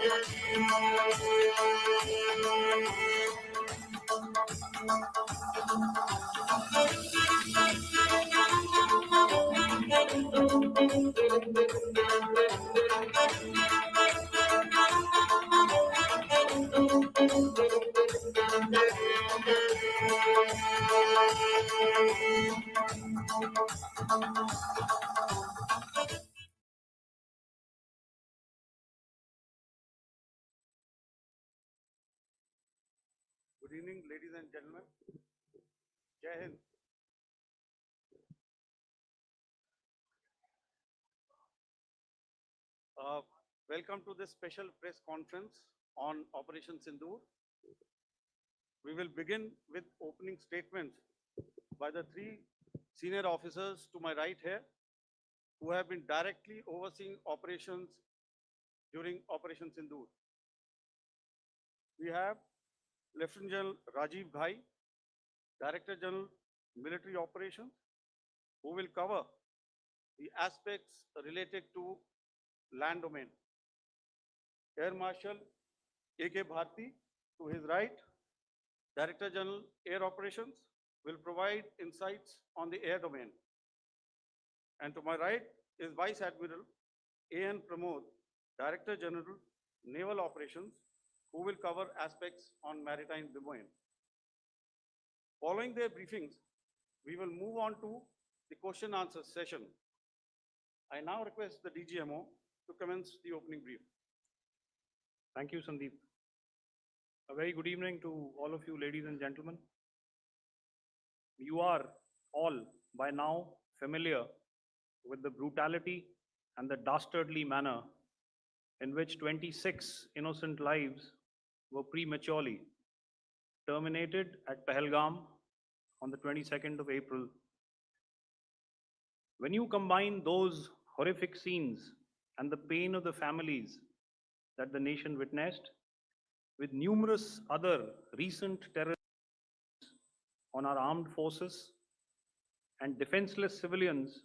Good evening, ladies and gentlemen. Jai Hind. Welcome to this special press conference on Operation Sindoor. We will begin with opening statements by the three senior officers to my right here, who have been directly overseeing operations during Operation Sindoor. We have Lieutenant General Rajiv Ghai, Director General Military Operations, who will cover the aspects related to land domain. Air Marshal A.K. Bharti, to his right, Director General Air Operations, will provide insights on the air domain. And to my right is Vice Admiral A.N. Pramod, Director General Naval Operations, who will cover aspects on maritime domain. Following their briefings, we will move on to the question answer session. I now request the DGMO to commence the opening brief. Thank you, Sandeep. A very good evening to all of you, ladies and gentlemen. You are all by now familiar with the brutality and the dastardly manner in which 26 innocent lives were prematurely terminated at Pahalgam on the 22nd of April. When you combine those horrific scenes and the pain of the families that the nation witnessed with numerous other recent terror on our armed forces and defenseless civilians,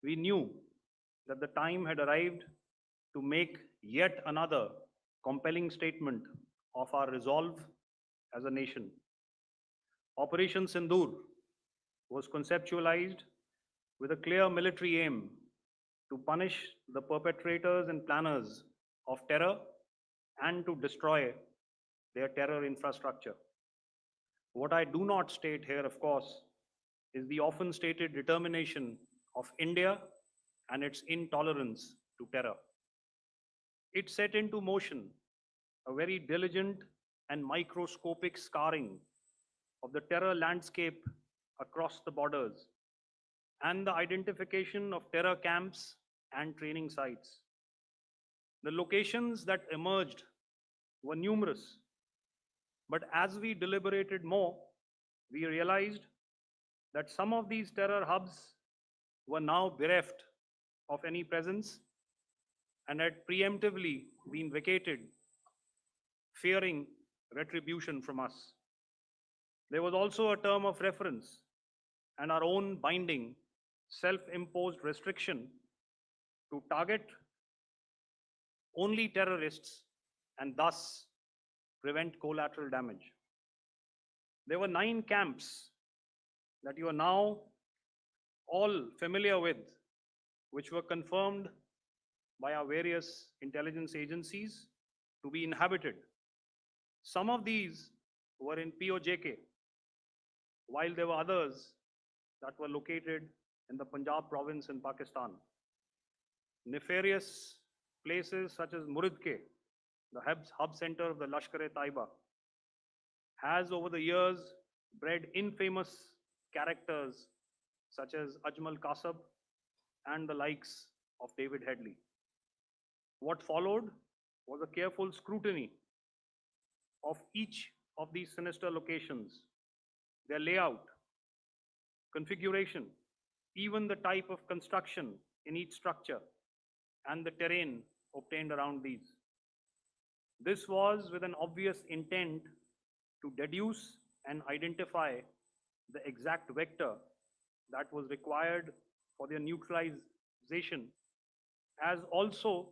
we knew that the time had arrived to make yet another compelling statement of our resolve as a nation. Operation Sindoor was conceptualized with a clear military aim to punish the perpetrators and planners of terror and to destroy their terror infrastructure. What I do not state here, of course, is the often stated determination of India and its intolerance to terror. It set into motion a very diligent and microscopic scarring of the terror landscape across the borders and the identification of terror camps and training sites. The locations that emerged were numerous, but as we deliberated more, we realized that some of these terror hubs were now bereft of any presence and had preemptively been vacated, fearing retribution from us. There was also a term of reference and our own binding, self-imposed restriction to target only terrorists and thus prevent collateral damage. There were 9 camps that you are now all familiar with, which were confirmed by our various intelligence agencies to be inhabited. Some of these were in POJK, while there were others that were located in the Punjab province in Pakistan. Nefarious places such as Muridke, the hub center of the Lashkar-e-Taiba, has over the years bred infamous characters such as Ajmal Kasab and the likes of David Headley. What followed was a careful scrutiny of each of these sinister locations, their layout, configuration, even the type of construction in each structure, and the terrain obtained around these. This was with an obvious intent to deduce and identify the exact vector that was required for their neutralization, as also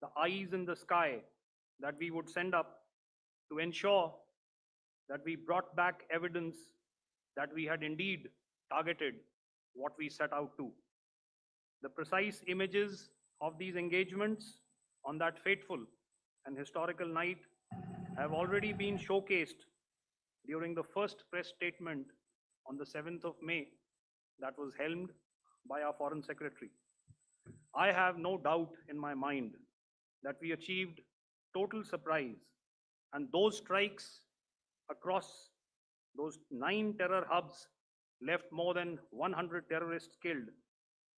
the eyes in the sky that we would send up to ensure that we brought back evidence that we had indeed targeted what we set out to. The precise images of these engagements on that fateful and historical night have already been showcased during the first press statement on the 7th of May that was helmed by our Foreign Secretary. I have no doubt in my mind that we achieved total surprise, and those strikes across those 9 terror hubs left more than 100 terrorists killed,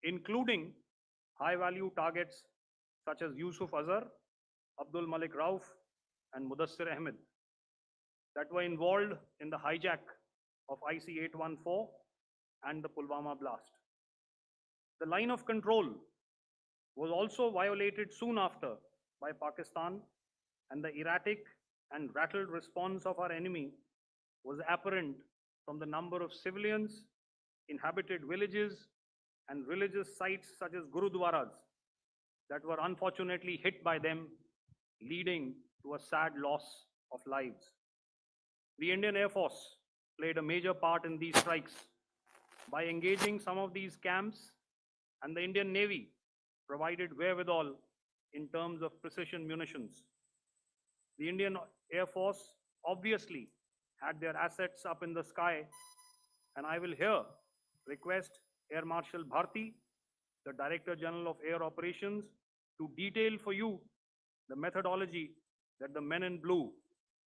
including high-value targets such as Yusuf Azhar, Abdul Malik Rauf, and Mudassir Ahmed that were involved in the hijack of IC-814 and the Pulwama blast. The line of control was also violated soon after by Pakistan, and the erratic and rattled response of our enemy was apparent from the number of civilians, inhabited villages, and religious sites such as Gurudwaras that were unfortunately hit by them, leading to a sad loss of lives. The Indian Air Force played a major part in these strikes by engaging some of these camps, and the Indian Navy provided wherewithal in terms of precision munitions. The Indian Air Force obviously had their assets up in the sky, and I will here request Air Marshal Bharti, the Director General of Air Operations, to detail for you the methodology that the men in blue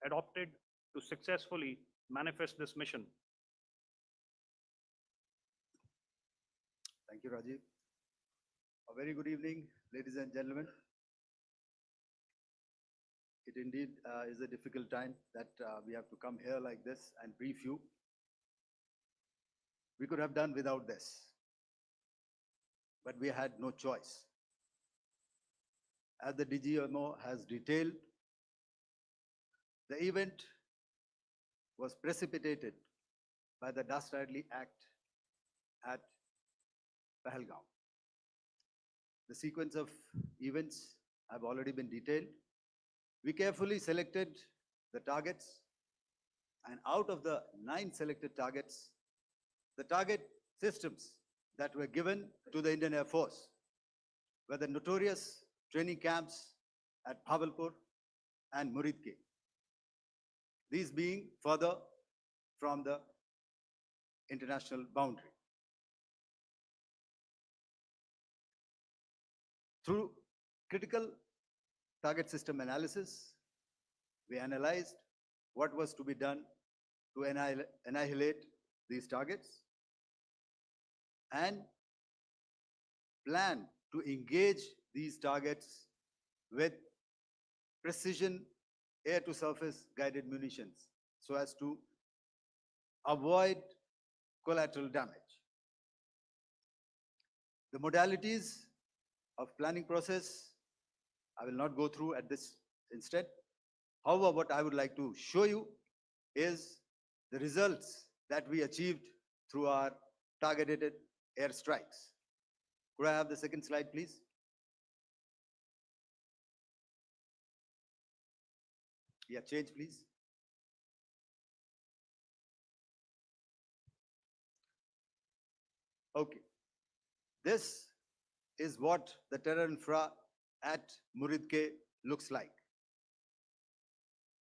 adopted to successfully manifest this mission. Thank you, Rajiv. A very good evening, ladies and gentlemen. It indeed is a difficult time that we have to come here like this and brief you. We could have done without this, but we had no choice. As the DGMO has detailed, the event was precipitated by the dastardly act at Pahalgam. The sequence of events have already been detailed. We carefully selected the targets, and out of the 9 selected targets, the target systems that were given to the Indian Air Force were the notorious training camps at Bhavalpur and Muridke, these being further from the international boundary. Through critical target system analysis, we analyzed what was to be done to annihilate these targets and plan to engage these targets with precision air-to-surface guided munitions so as to avoid collateral damage. The modalities of planning process, I will not go through at this instant. However, what I would like to show you is the results that we achieved through our targeted airstrikes. Could I have the second slide, please? Yeah, change, please. Okay. This is what the terror infra at Muridke looks like.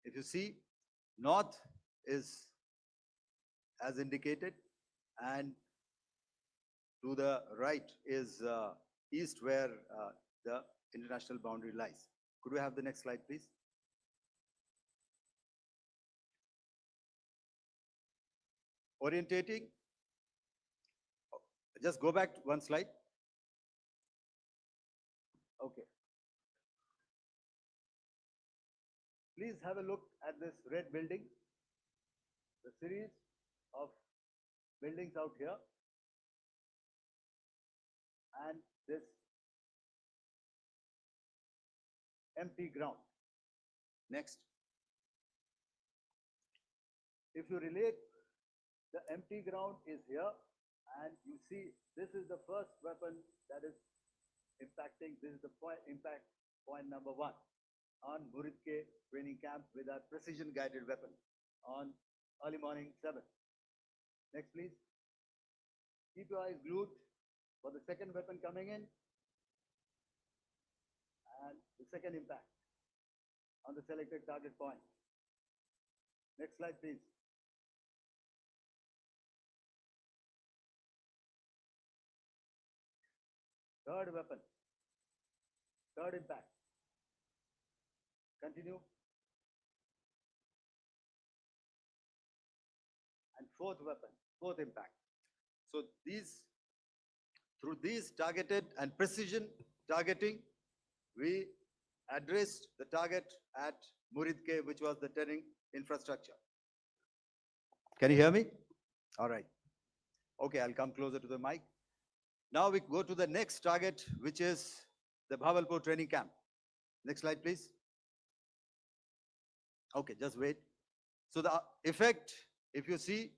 If you see, north is as indicated, and to the right is east, where the international boundary lies. Could we have the next slide, please? Orientating. Just go back one slide. Okay. Please have a look at this red building, the series of buildings out here, and this empty ground. Next. If you relate, the empty ground is here, and you see this is the first weapon that is impacting. This is the impact point number 1 on Muridke training camp with our precision guided weapon on early morning 7. Next, please. Keep your eyes glued for the second weapon coming in and the second impact on the selected target point. Next slide, please. Third weapon, third impact. Continue. And fourth weapon, fourth impact. So through these targeted and precision targeting, we addressed the target at Muridke, which was the terrain infrastructure. Can you hear me? All right. Okay, I'll come closer to the mic. Now we go to the next target, which is the Bhavalpur training camp. Next slide, please. Okay, just wait. So the effect, if you see,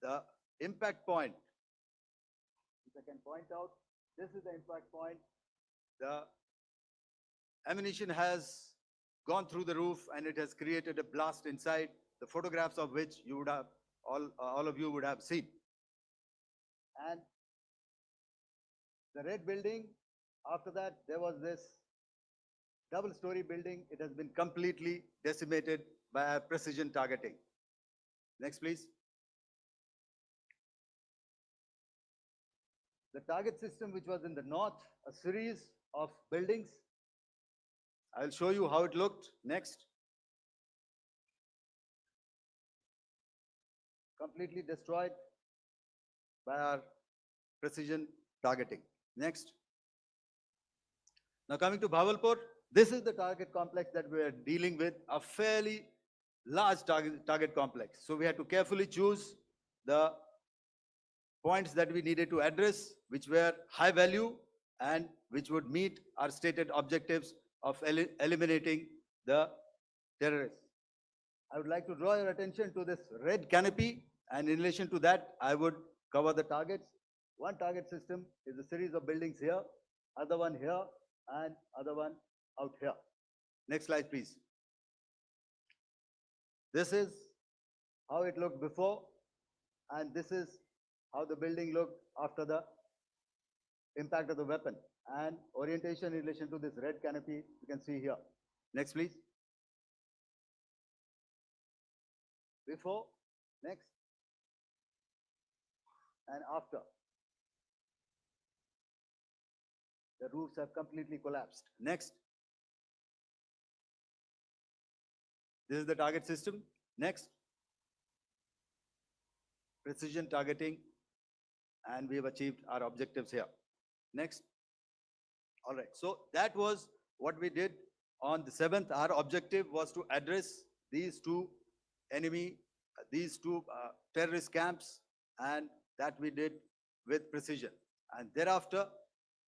the impact point, if I can point out, this is the impact point. The ammunition has gone through the roof and it has created a blast inside, the photographs of which you would have, all of you would have seen. And the red building, after that, there was this double-story building. It has been completely decimated by our precision targeting. Next, please. The target system, which was in the north, a series of buildings. I'll show you how it looked. Next. Completely destroyed by our precision targeting. Next. Now coming to Bhavalpur, this is the target complex that we are dealing with, a fairly large target complex. So we had to carefully choose the points that we needed to address, which were high value and which would meet our stated objectives of eliminating the terrorists. I would like to draw your attention to this red canopy, and in relation to that, I would cover the targets. One target system is a series of buildings here, other one here, and other one out here. Next slide, please. This is how it looked before, and this is how the building looked after the impact of the weapon. And orientation in relation to this red canopy, you can see here. Next, please. Before, next, and after. The roofs have completely collapsed. Next. This is the target system. Next. Precision targeting, and we have achieved our objectives here. Next. All right. So that was what we did on the 7th. Our objective was to address these two terrorist camps, and that we did with precision. And thereafter,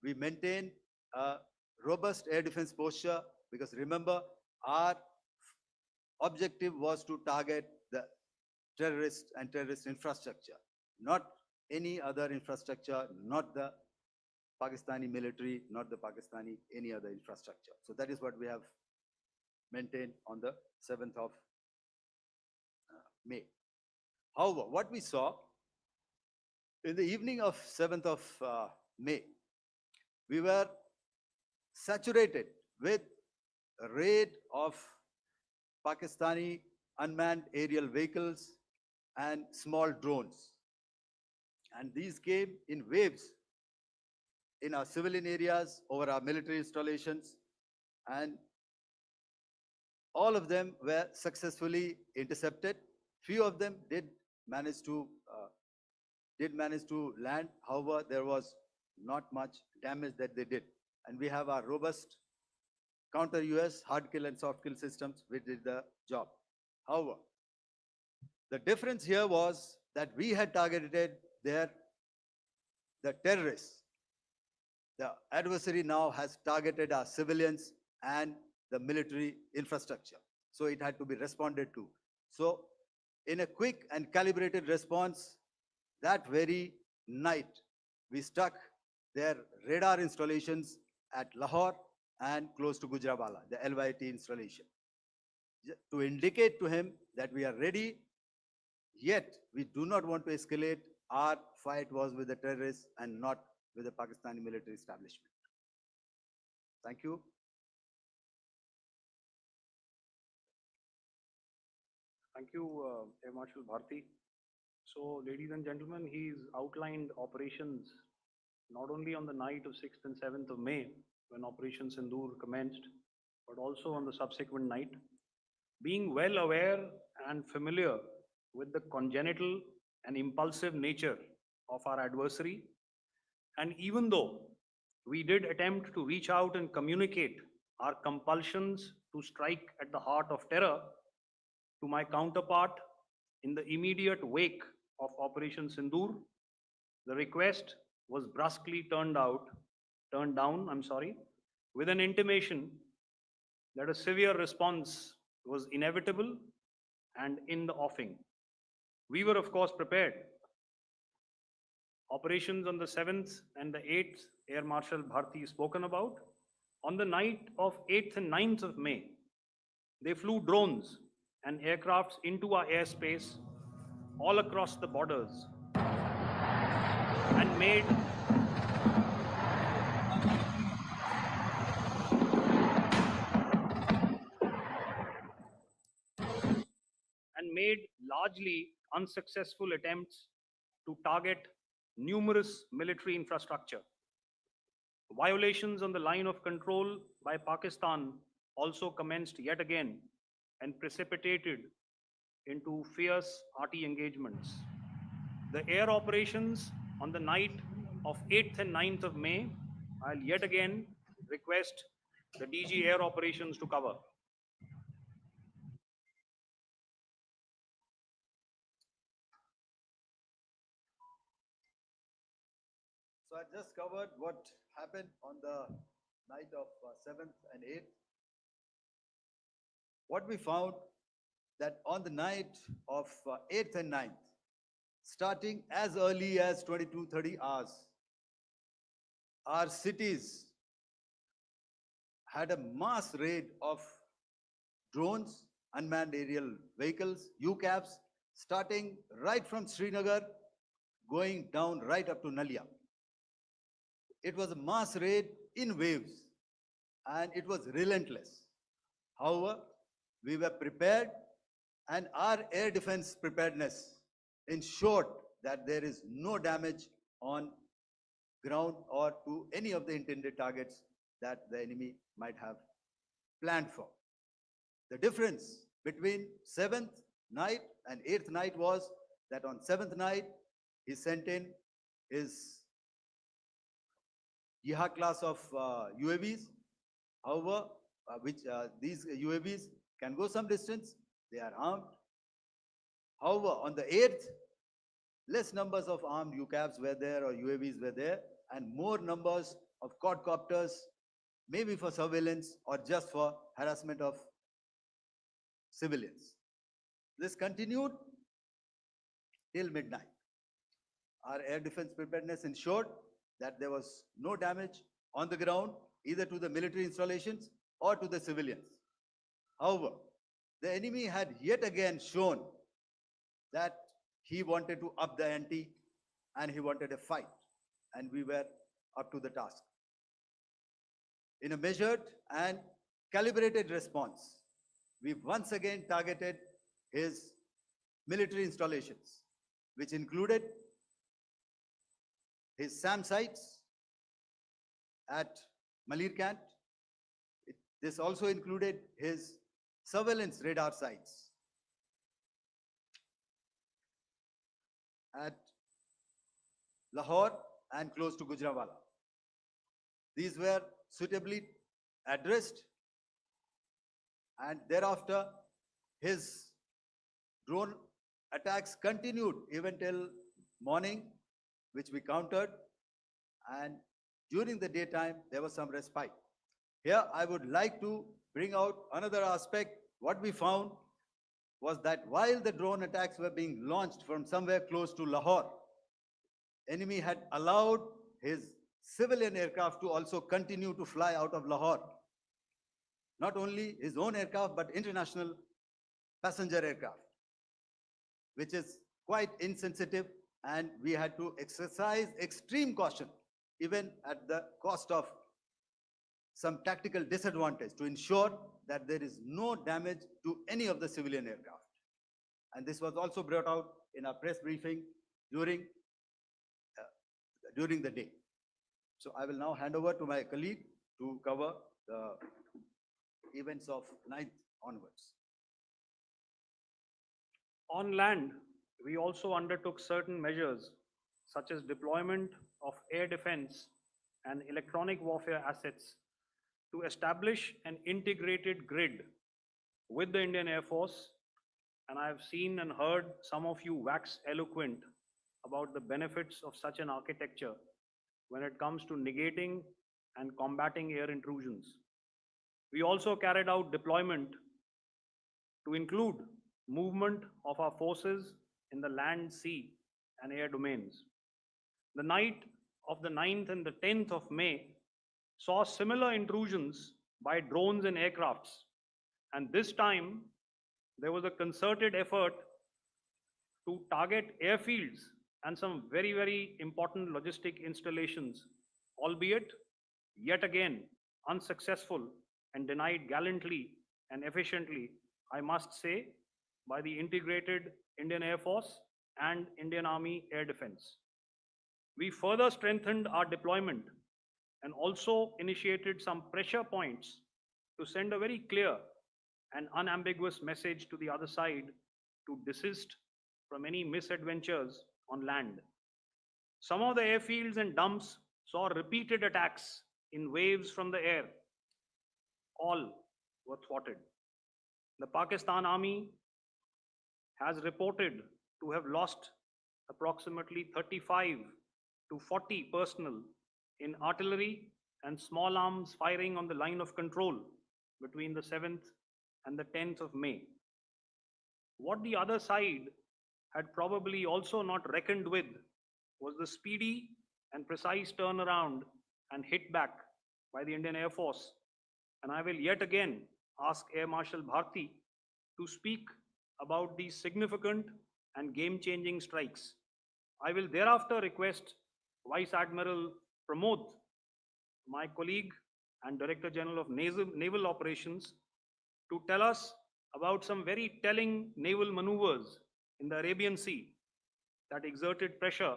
we maintained a robust air defense posture, because remember, our objective was to target the terrorist and terrorist infrastructure, not any other infrastructure, not the Pakistani military, not the Pakistani any other infrastructure. So that is what we have maintained on the 7th of May. However, what we saw in the evening of 7th of May, we were saturated with a raid of Pakistani unmanned aerial vehicles and small drones. And these came in waves in our civilian areas, over our military installations, and all of them were successfully intercepted. Few of them did manage to land. However, there was not much damage that they did. And we have our robust counter-US hard kill and soft kill systems which did the job. However, the difference here was that we had targeted the terrorists. The adversary now has targeted our civilians and the military infrastructure. So it had to be responded to. So in a quick and calibrated response, that very night, we stuck their radar installations at Lahore and close to Gujranwala, the LYT installation, to indicate to him that we are ready, yet we do not want to escalate. Our fight was with the terrorists and not with the Pakistani military establishment. Thank you. Thank you, Air Marshal Bharti. So, ladies and gentlemen, he's outlined operations not only on the night of 6th and 7th of May, when Operation Sindoor commenced, but also on the subsequent night. Being well aware and familiar with the congenital and impulsive nature of our adversary, and even though we did attempt to reach out and communicate our compulsions to strike at the heart of terror to my counterpart in the immediate wake of Operation Sindoor, the request was brusquely turned down, with an intimation that a severe response was inevitable and in the offing. We were, of course, prepared. Operations on the 7th and the 8th, Air Marshal Bharti spoken about. On the night of 8th and 9th of May, they flew drones and aircrafts into our airspace all across the borders and made largely unsuccessful attempts to target numerous military infrastructure. Violations on the line of control by Pakistan also commenced yet again and precipitated into fierce arty engagements. The air operations on the night of 8th and 9th of May, I'll yet again request the DG Air Operations to cover. So I just covered what happened on the night of 7th and 8th. What we found that on the night of 8th and 9th, starting as early as 22:30 hours, our cities had a mass raid of drones, unmanned aerial vehicles, UCAVs, starting right from Srinagar, going down right up to Nalia. It was a mass raid in waves, and it was relentless. However, we were prepared, and our air defense preparedness ensured that there is no damage on ground or to any of the intended targets that the enemy might have planned for. The difference between 7th night and 8th night was that on 7th night, he sent in his Yeha class of UAVs. However, these UAVs can go some distance, they are armed. However, on the 8th, less numbers of armed UCAVs were there or UAVs were there, and more numbers of quadcopters, maybe for surveillance or just for harassment of civilians. This continued till midnight. Our air defense preparedness ensured that there was no damage on the ground, either to the military installations or to the civilians. However, the enemy had yet again shown that he wanted to up the ante and he wanted a fight, and we were up to the task. In a measured and calibrated response, we once again targeted his military installations, which included his SAM sites at Malirkant. This also included his surveillance radar sites at Lahore and close to Gujranwala. These were suitably addressed, and thereafter his drone attacks continued even till morning, which we countered, and during the daytime there was some respite. Here I would like to bring out another aspect. What we found was that while the drone attacks were being launched from somewhere close to Lahore, enemy had allowed his civilian aircraft to also continue to fly out of Lahore. Not only his own aircraft, but international passenger aircraft, which is quite insensitive, and we had to exercise extreme caution, even at the cost of some tactical disadvantage, to ensure that there is no damage to any of the civilian aircraft. And this was also brought out in our press briefing during the day. So I will now hand over to my colleague to cover the events of 9th onwards. On land, we also undertook certain measures such as deployment of air defense and electronic warfare assets to establish an integrated grid with the Indian Air Force. And I have seen and heard some of you wax eloquent about the benefits of such an architecture when it comes to negating and combating air intrusions. We also carried out deployment to include movement of our forces in the land, sea, and air domains. The night of the 9th and the 10th of May saw similar intrusions by drones and aircrafts. And this time, there was a concerted effort to target airfields and some very, very important logistic installations, albeit yet again unsuccessful and denied gallantly and efficiently, I must say, by the integrated Indian Air Force and Indian Army Air Defense. We further strengthened our deployment and also initiated some pressure points to send a very clear and unambiguous message to the other side to desist from any misadventures on land. Some of the airfields and dumps saw repeated attacks in waves from the air. All were thwarted. The Pakistan Army has reported to have lost approximately 35 to 40 personnel in artillery and small arms firing on the line of control between the 7th and the 10th of May. What the other side had probably also not reckoned with was the speedy and precise turnaround and hit back by the Indian Air Force. And I will yet again ask Air Marshal Bharti to speak about these significant and game-changing strikes. I will thereafter request Vice Admiral Pramod, my colleague and Director General of Naval Operations, to tell us about some very telling naval maneuvers in the Arabian Sea that exerted pressure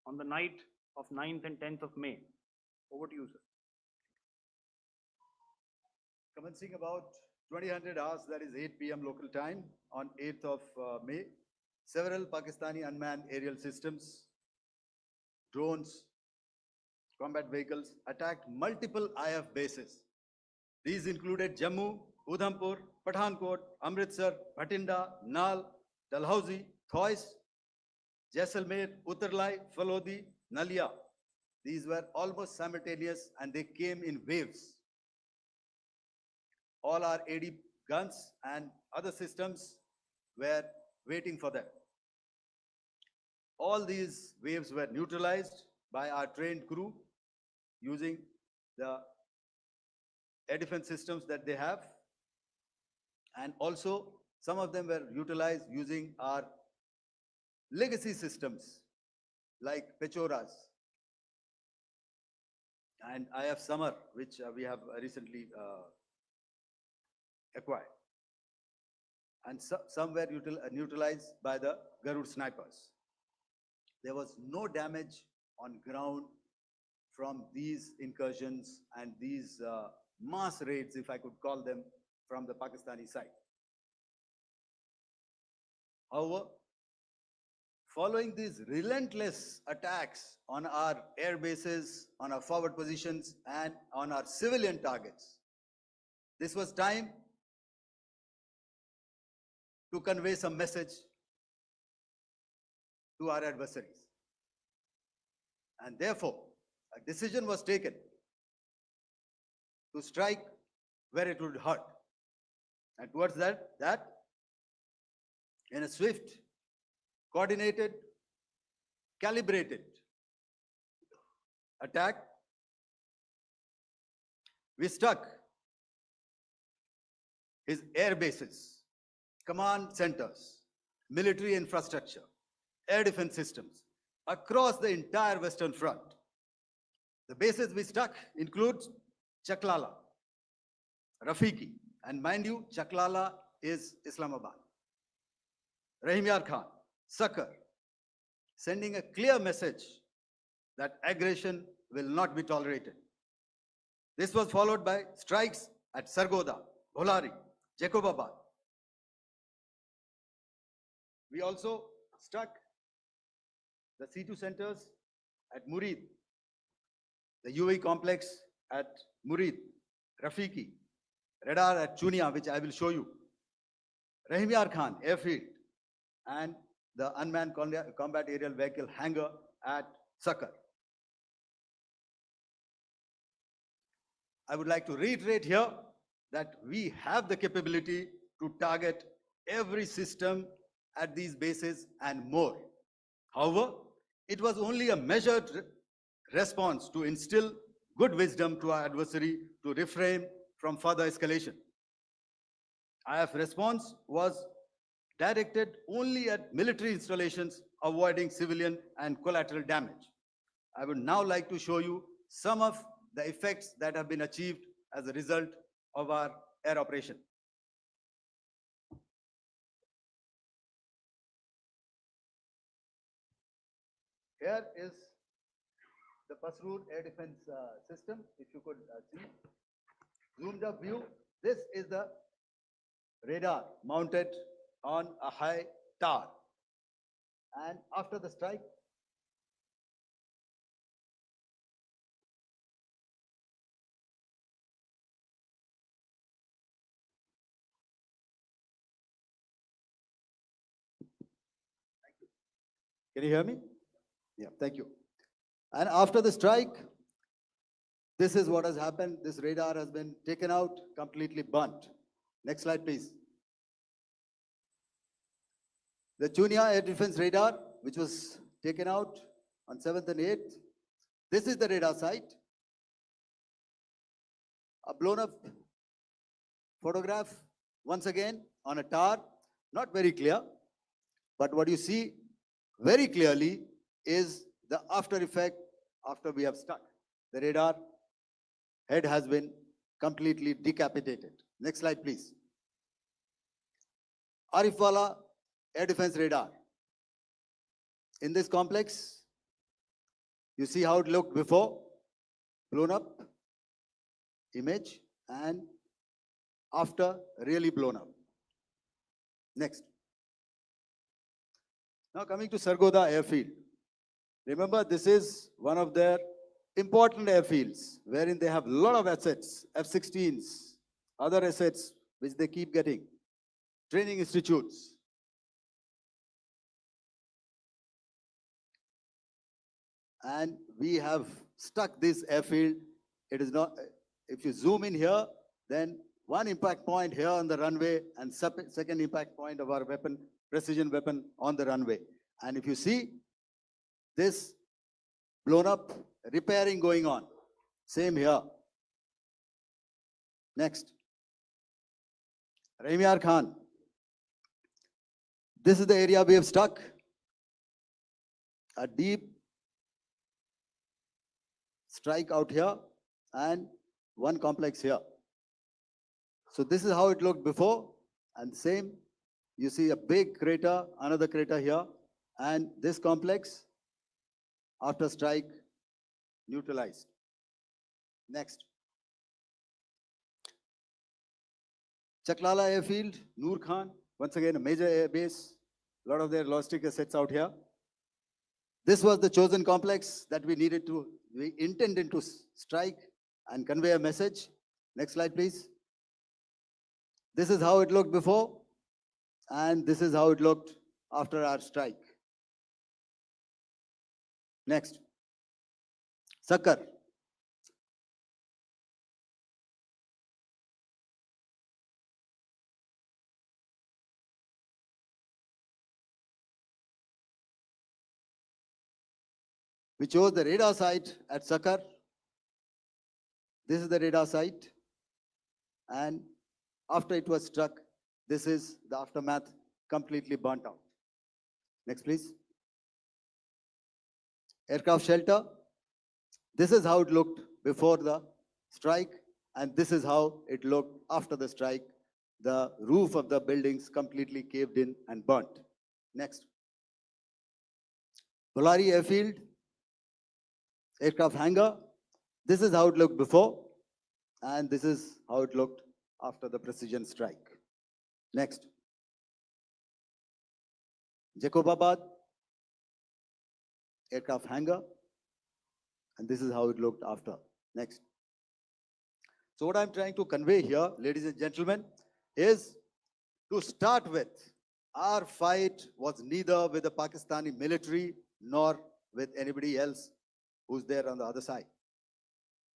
on the night of 9th and 10th of May. Over to you, sir. Commencing about 2000 hours, that is 8 p.m. local time, on 8th of May, several Pakistani unmanned aerial systems, drones, combat vehicles attacked multiple IF bases. These included Jammu, Udhampur, Pathankot, Amritsar, Bhatinda, Nal, Dalhousie, Thois, Jaisalmer, Uttarlai, Falodi, Nalia. These were almost simultaneous and they came in waves. All our AD guns and other systems were waiting for them. All these waves were neutralized by our trained crew using the air defense systems that they have. And also, some of them were utilized using our legacy systems like Pechoras and IF Summer, which we have recently acquired. And some were neutralized by the Garud snipers. There was no damage on ground from these incursions and these mass raids, if I could call them, from the Pakistani side. However, following these relentless attacks on our air bases, on our forward positions, and on our civilian targets, this was time to convey some message to our adversaries. And therefore, a decision was taken to strike where it would hurt. And towards that, in a swift, coordinated, calibrated attack, we struck his air bases, command centers, military infrastructure, air defense systems across the entire Western Front. The bases we struck include Chaklala, Rafiki, and mind you, Chaklala is Islamabad. Rahim Yar Khan, Sakar, sending a clear message that aggression will not be tolerated. This was followed by strikes at Sargoda, Bholari, Jacobabad. We also struck the C2 centers at Murid, the UAE complex at Murid, Rafiki, radar at Chunia, which I will show you, Rahim Yar Khan airfield, and the unmanned combat aerial vehicle hangar at Sakar. I would like to reiterate here that we have the capability to target every system at these bases and more. However, it was only a measured response to instill good wisdom to our adversary to refrain from further escalation. IF response was directed only at military installations, avoiding civilian and collateral damage. I would now like to show you some of the effects that have been achieved as a result of our air operation. Here is the Pasroor air defense system. If you could see, zoomed up view. This is the radar mounted on a high tower. And after the strike, can you hear me? Yeah, thank you. And after the strike, this is what has happened. This radar has been taken out, completely burnt. Next slide, please. The Chunia air defense radar, which was taken out on 7th and 8th. This is the radar site. A blown up photograph, once again, on a tower. Not very clear, but what you see very clearly is the after effect after we have stuck. The radar head has been completely decapitated. Next slide, please. Arifwala air defense radar. In this complex, you see how it looked before, blown up image, and after really blown up. Next. Now coming to Sargoda airfield. Remember, this is one of their important airfields wherein they have a lot of assets, F-16s, other assets which they keep getting, training institutes. And we have stuck this airfield. It is not, if you zoom in here, then one impact point here on the runway and second impact point of our weapon, precision weapon on the runway. And if you see this blown up, repairing going on, same here. Next. Rahim Yar Khan. This is the area we have stuck. A deep strike out here and one complex here. So this is how it looked before, and same, you see a big crater, another crater here, and this complex after strike neutralized. Next. Chaklala airfield, Noor Khan, once again a major air base, a lot of their logistic assets out here. This was the chosen complex that we intended to strike and convey a message. Next slide, please. This is how it looked before, and this is how it looked after our strike. Next. Sakar. We chose the radar site at Sakar. This is the radar site. And after it was struck, this is the aftermath, completely burnt out. Next, please. Aircraft shelter. This is how it looked before the strike, and this is how it looked after the strike. The roof of the buildings completely caved in and burnt. Next. Polari Airfield, aircraft hangar. This is how it looked before, and this is how it looked after the precision strike. Next. Jacobabad, aircraft hangar, and this is how it looked after. Next. So what I'm trying to convey here, ladies and gentlemen, is to start with, our fight was neither with the Pakistani military nor with anybody else who's there on the other side.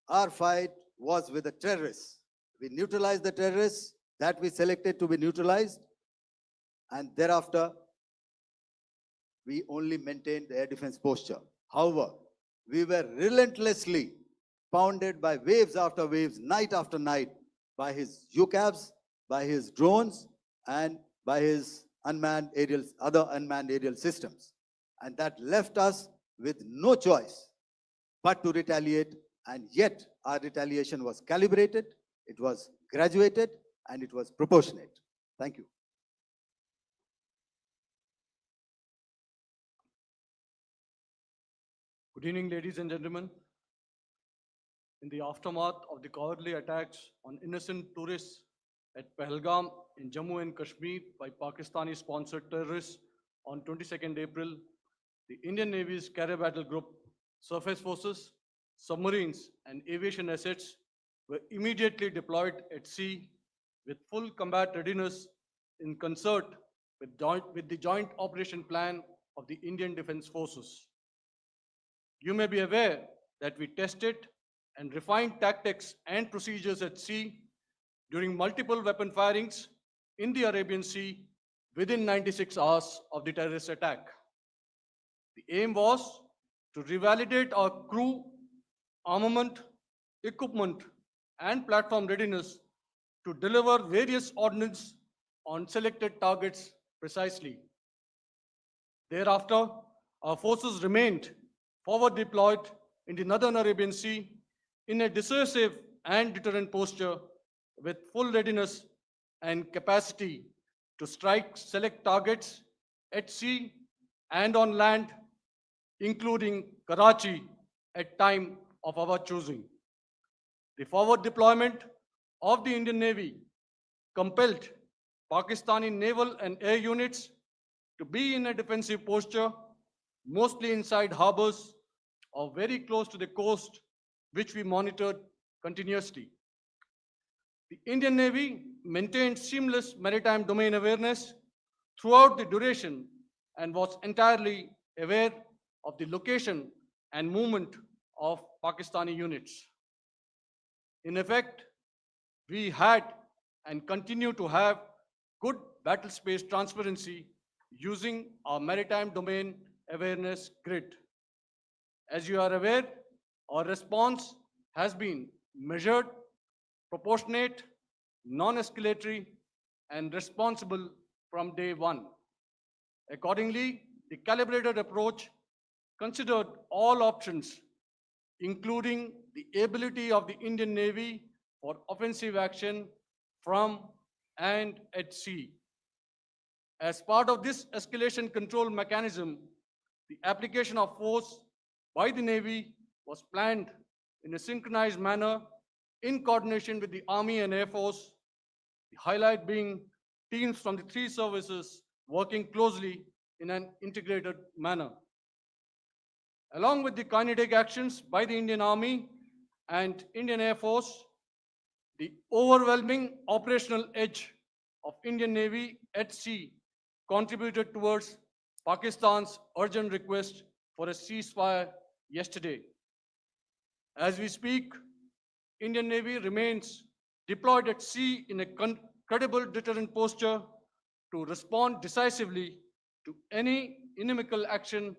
Our fight was with the terrorists. We neutralized the terrorists that we selected to be neutralized, and thereafter, we only maintained the air defense posture. However, we were relentlessly pounded by waves after waves, night after night, by his UCAVs, by his drones, and by his other unmanned aerial systems. And that left us with no choice but to retaliate, and yet our retaliation was calibrated, it was graduated, and it was proportionate. Thank you. Good evening, ladies and gentlemen. In the aftermath of the cowardly attacks on innocent tourists at Pahalgam in Jammu and Kashmir by Pakistani-sponsored terrorists on 22nd April, the Indian Navy's Carrier Battle Group, surface forces, submarines, and aviation assets were immediately deployed at sea with full combat readiness in concert with the joint operation plan of the Indian Defence Forces. You may be aware that we tested and refined tactics and procedures at sea during multiple weapon firings in the Arabian Sea within 96 hours of the terrorist attack. The aim was to revalidate our crew, armament, equipment, and platform readiness to deliver various ordnance on selected targets precisely. Thereafter, our forces remained forward deployed in the Northern Arabian Sea in a dissuasive and deterrent posture with full readiness and capacity to strike select targets at sea and on land, including Karachi at time of our choosing. The forward deployment of the Indian Navy compelled Pakistani naval and air units to be in a defensive posture, mostly inside harbors or very close to the coast, which we monitored continuously. The Indian Navy maintained seamless maritime domain awareness throughout the duration and was entirely aware of the location and movement of Pakistani units. In effect, we had and continue to have good battle space transparency using our maritime domain awareness grid. As you are aware, our response has been measured, proportionate, non-escalatory, and responsible from day one. Accordingly, the calibrated approach considered all options, including the ability of the Indian Navy for offensive action from and at sea. As part of this escalation control mechanism, the application of force by the Navy was planned in a synchronized manner in coordination with the Army and Air Force, the highlight being teams from the three services working closely in an integrated manner. Along with the kinetic actions by the Indian Army and Indian Air Force, the overwhelming operational edge of Indian Navy at sea contributed towards Pakistan's urgent request for a ceasefire yesterday. As we speak, Indian Navy remains deployed at sea in a credible deterrent posture to respond decisively to any inimical action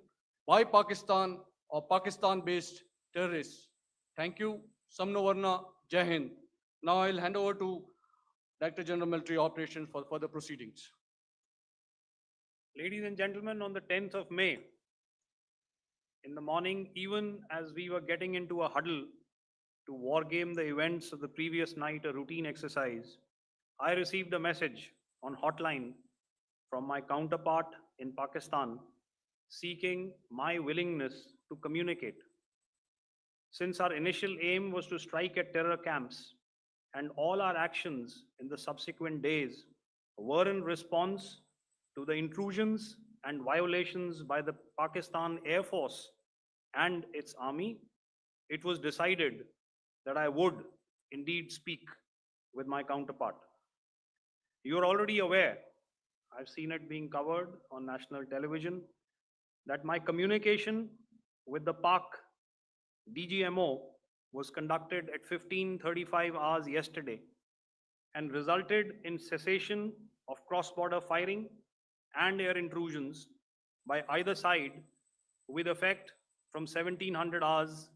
by Pakistan or Pakistan-based terrorists. Thank you. Samno Varna, Jai Hind. Now I'll hand over to Director General Military Operations for further proceedings. Ladies and gentlemen, on the 10th of May, in the morning, even as we were getting into a huddle to wargame the events of the previous night, a routine exercise, I received a message on hotline from my counterpart in Pakistan seeking my willingness to communicate. Since our initial aim was to strike at terror camps, and all our actions in the subsequent days were in response to the intrusions and violations by the Pakistan Air Force and its army, it was decided that I would indeed speak with my counterpart. You are already aware, I've seen it being covered on national television, that my communication with the Pak DGMO was conducted at 15:35 hours yesterday and resulted in cessation of cross-border firing and air intrusions by either side with effect from 1700 hours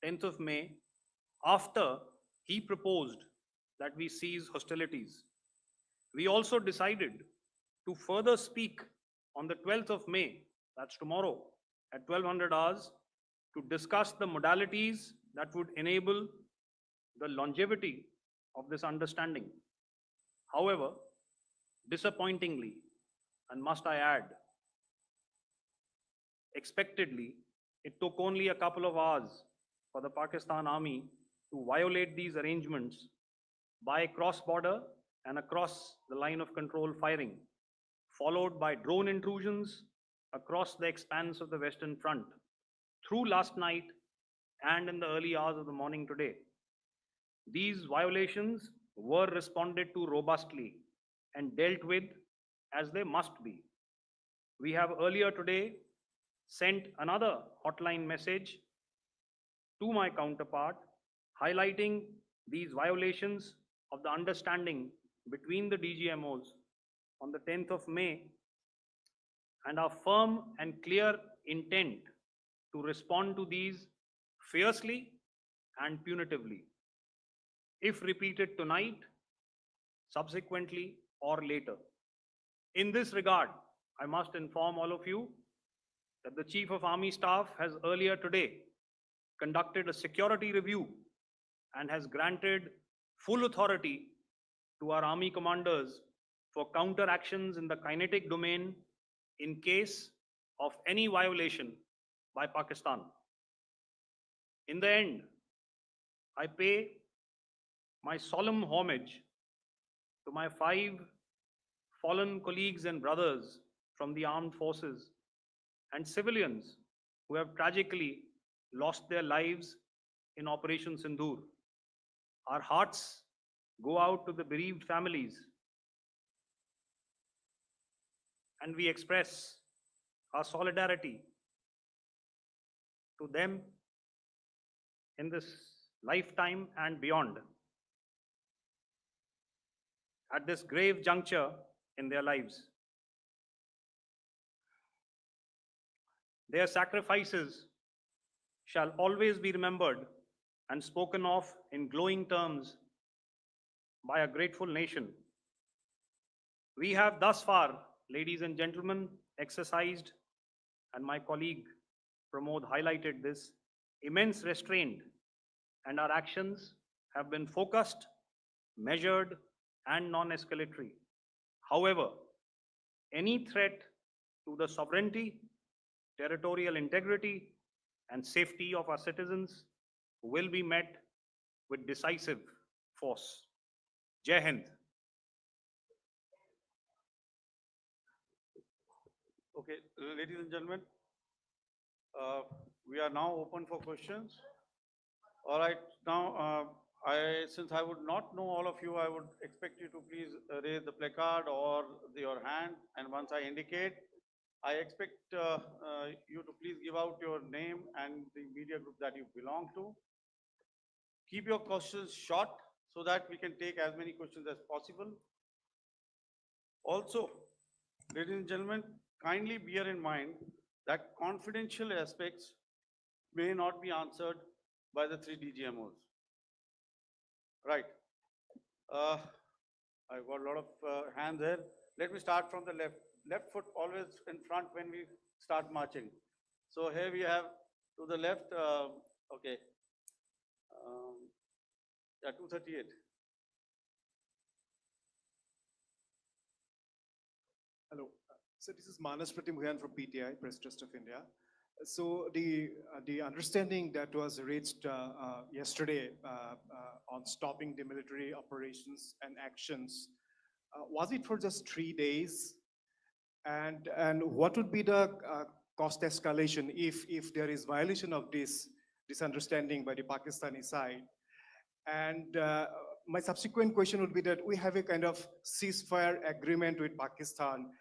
10th of May, after he proposed that we cease hostilities. We also decided to further speak on the 12th of May, that's tomorrow, at 1200 hours, to discuss the modalities that would enable the longevity of this understanding. However, disappointingly, and must I add, expectedly, it took only a couple of hours for the Pakistan Army to violate these arrangements by cross-border and across the line of control firing, followed by drone intrusions across the expanse of the Western Front through last night and in the early hours of the morning today. These violations were responded to robustly and dealt with as they must be. We have earlier today sent another hotline message to my counterpart highlighting these violations of the understanding between the DGMOs on the 10th of May and our firm and clear intent to respond to these fiercely and punitively, if repeated tonight, subsequently, or later. In this regard, I must inform all of you that the Chief of Army Staff has earlier today conducted a security review and has granted full authority to our Army commanders for counter actions in the kinetic domain in case of any violation by Pakistan. In the end, I pay my solemn homage to my 5 fallen colleagues and brothers from the armed forces and civilians who have tragically lost their lives in Operation Sindoor. Our hearts go out to the bereaved families, and we express our solidarity to them in this lifetime and beyond, at this grave juncture in their lives. Their sacrifices shall always be remembered and spoken of in glowing terms by a grateful nation. We have thus far, ladies and gentlemen, exercised, and my colleague Pramod highlighted this, immense restraint, and our actions have been focused, measured, and non-escalatory. However, any threat to the sovereignty, territorial integrity, and safety of our citizens will be met with decisive force. Jai Hind. Okay, ladies and gentlemen, we are now open for questions. All right, now since I would not know all of you, I would expect you to please raise the placard or your hand, and once I indicate, I expect you to please give out your name and the media group that you belong to. Keep your questions short so that we can take as many questions as possible. Also, ladies and gentlemen, kindly bear in mind that confidential aspects may not be answered by the 3 DGMOs. Right. I've got a lot of hands here. Let me start from the left. Left foot always in front when we start marching. So here we have to the left, okay. Um, yeah, 238. Hello. So this is Manas Pratimugyan from PTI, Press Trust of India. So the understanding that was reached yesterday on stopping the military operations and actions, was it for just 3 days? And what would be the cost escalation if there is violation of this understanding by the Pakistani side? And my subsequent question would be that we have a kind of ceasefire agreement with Pakistan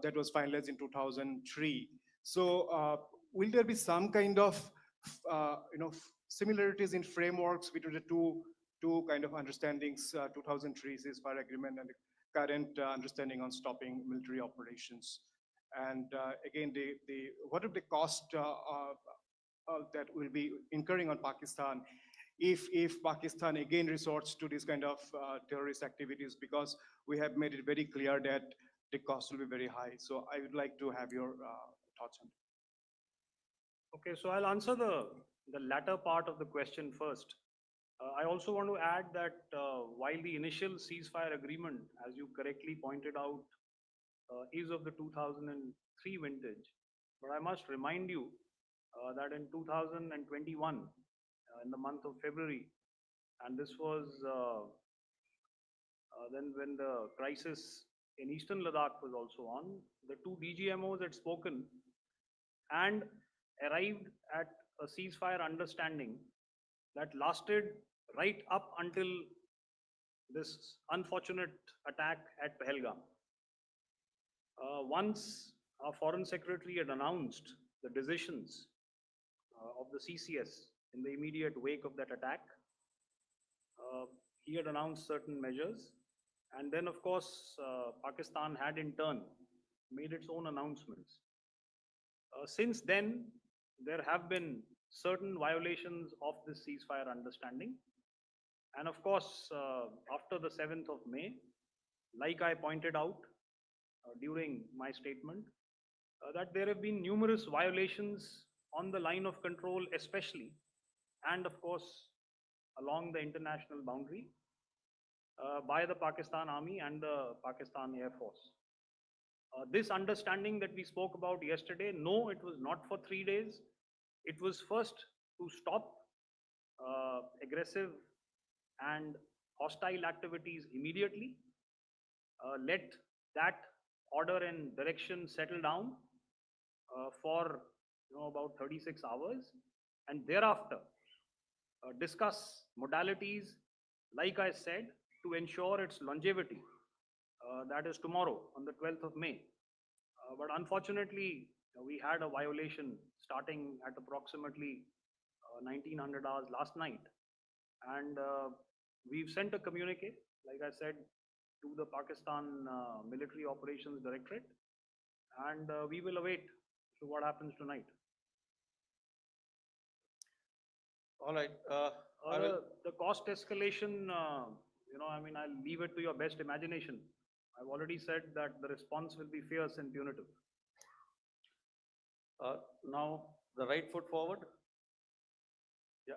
that was finalized in 2003. So will there be some kind of similarities in frameworks between the two kind of understandings, 2003 ceasefire agreement and the current understanding on stopping military operations? And again, what are the cost that will be incurring on Pakistan if Pakistan again resorts to this kind of terrorist activities, because we have made it very clear that the cost will be very high. So I would like to have your thoughts on it. Okay, so I'll answer the latter part of the question first. I also want to add that while the initial ceasefire agreement, as you correctly pointed out, is of the 2003 vintage, but I must remind you that in 2021, in the month of February, and this was then when the crisis in eastern Ladakh was also on, the two DGMOs had spoken and arrived at a ceasefire understanding that lasted right up until this unfortunate attack at Pahalgam. Once our Foreign Secretary had announced the decisions of the CCS in the immediate wake of that attack, he had announced certain measures. And then, of course, Pakistan had in turn made its own announcements. Since then, there have been certain violations of this ceasefire understanding. And of course, after the 7th of May, like I pointed out during my statement, that there have been numerous violations on the line of control, especially, and of course, along the international boundary by the Pakistan Army and the Pakistan Air Force. This understanding that we spoke about yesterday, no, it was not for 3 days. It was first to stop aggressive and hostile activities immediately, let that order and direction settle down for about 36 hours, and thereafter discuss modalities, like I said, to ensure its longevity. That is tomorrow on the 12th of May. But unfortunately, we had a violation starting at approximately 1900 hours last night. And we've sent a communique, like I said, to the Pakistan Military Operations Directorate. And we will await to what happens tonight. All right. I will. The cost escalation, I mean, I'll leave it to your best imagination. I've already said that the response will be fierce and punitive. Now, the right foot forward. Yeah.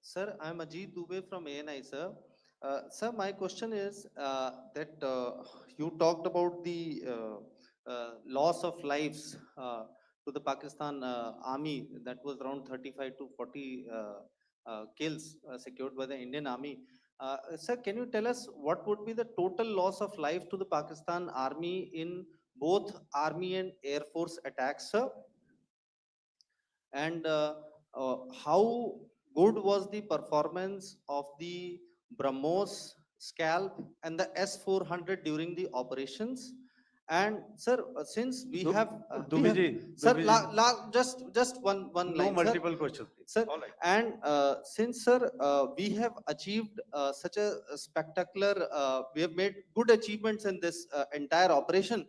Sir, I'm Ajit Dubey from ANI, sir. Sir, my question is that you talked about the loss of lives to the Pakistan army, that was around 35 to 40 kills secured by the Indian army. Sir, can you tell us what would be the total loss of life to the Pakistan army in both army and air force attacks, sir? And how good was the performance of the BrahMos, Scalp and the S-400 during the operations? And sir, since we have, sir, just one No line, multiple questions, please. sir. All right. And since, sir, we have achieved such a spectacular, we have made good achievements in this entire operation.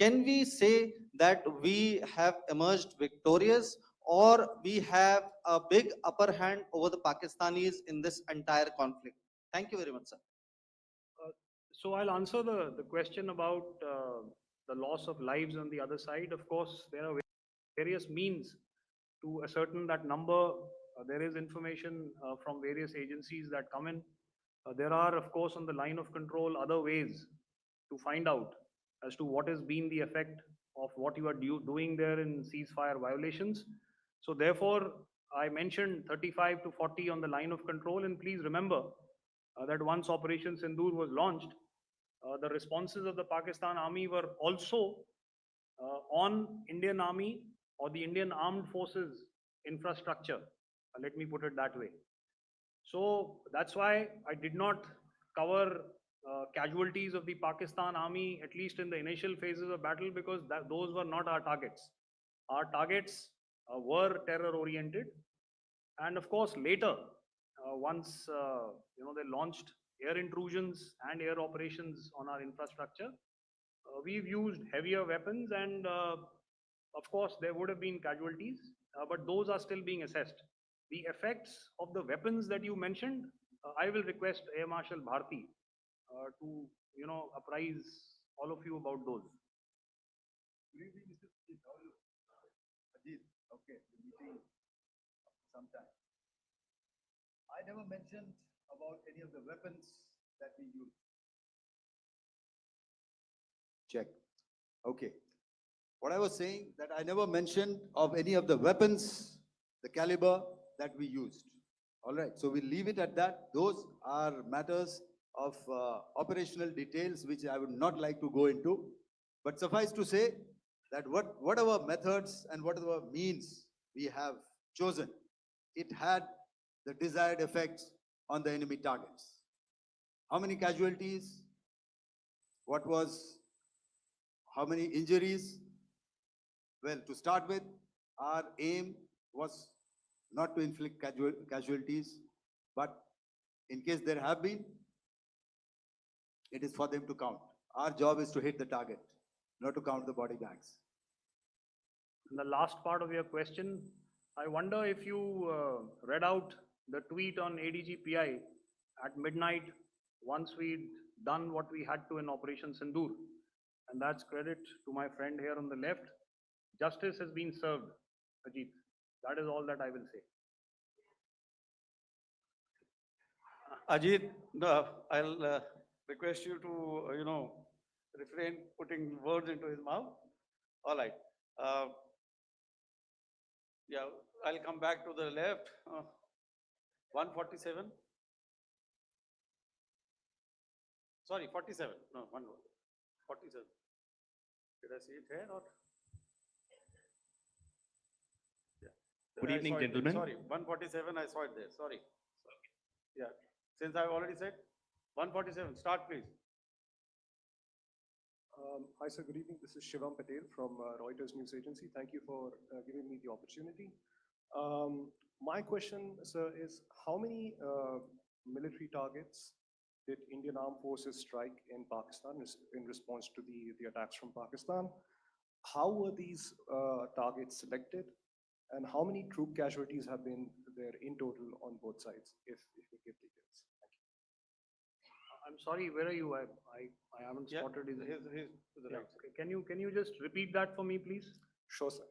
can we say that we have emerged victorious, or we have a big upper hand over the Pakistanis in this entire conflict? Thank you very much, sir. So I'll answer the question about the loss of lives on the other side. Of course, there are various means to ascertain that number. There is information from various agencies that come in. There are, of course, on the line of control, other ways to find out as to what has been the effect of what you are doing there in ceasefire violations. So therefore, I mentioned 35 to 40 on the line of control. And please remember that once Operation Sindoor was launched, the responses of the Pakistan Army were also on Indian Army or the Indian Armed Forces infrastructure. Let me put it that way. So that's why I did not cover casualties of the Pakistan Army, at least in the initial phases of battle, because those were not our targets. Our targets were terror oriented. And of course, later, once they launched air intrusions and air operations on our infrastructure, we've used heavier weapons, and of course, there would have been casualties, but those are still being assessed. The effects of the weapons that you mentioned, I will request Air Marshal Bharti to apprise all of you about those. Good evening, Mr. Chief. How are you? Ajit, okay, the meeting sometime. I never mentioned about any of the weapons that we use. Check. Okay. What I was saying, that I never mentioned of any of the weapons, the caliber that we used. All right, so we'll leave it at that. Those are matters of operational details which I would not like to go into. But suffice to say that whatever methods and whatever means we have chosen, it had the desired effects on the enemy targets. How many casualties? How many injuries? Well, to start with, our aim was not to inflict casualties, but in case there have been, it is for them to count. Our job is to hit the target, not to count the body bags. And the last part of your question, I wonder if you read out the tweet on ADGPI at midnight once we'd done what we had to in Operation Sindoor. And that's credit to my friend here on the left. Justice has been served, Ajit. That is all that I will say. Ajit, I'll request you to, refrain putting words into his mouth. All right. Yeah, I'll come back to the left. 147. Sorry, 47. No, 47. Did I see it here or? Yeah. Good I evening, saw it there. gentlemen. Sorry, 147, I saw it there. Sorry. Yeah, since I've already said 147, start please. Hi, sir. Good evening. This is Shivam Patel from Reuters News Agency. Thank you for giving me the opportunity. My question, sir, is how many military targets did Indian Armed Forces strike in Pakistan in response to the attacks from Pakistan? How were these targets selected? And how many troop casualties have been there in total on both sides, if you give details? Thank you. I'm sorry, where are you? I haven't Yeah, spotted his. his to the Yeah, right. okay. Can you just repeat that for me, please? Sure, sir.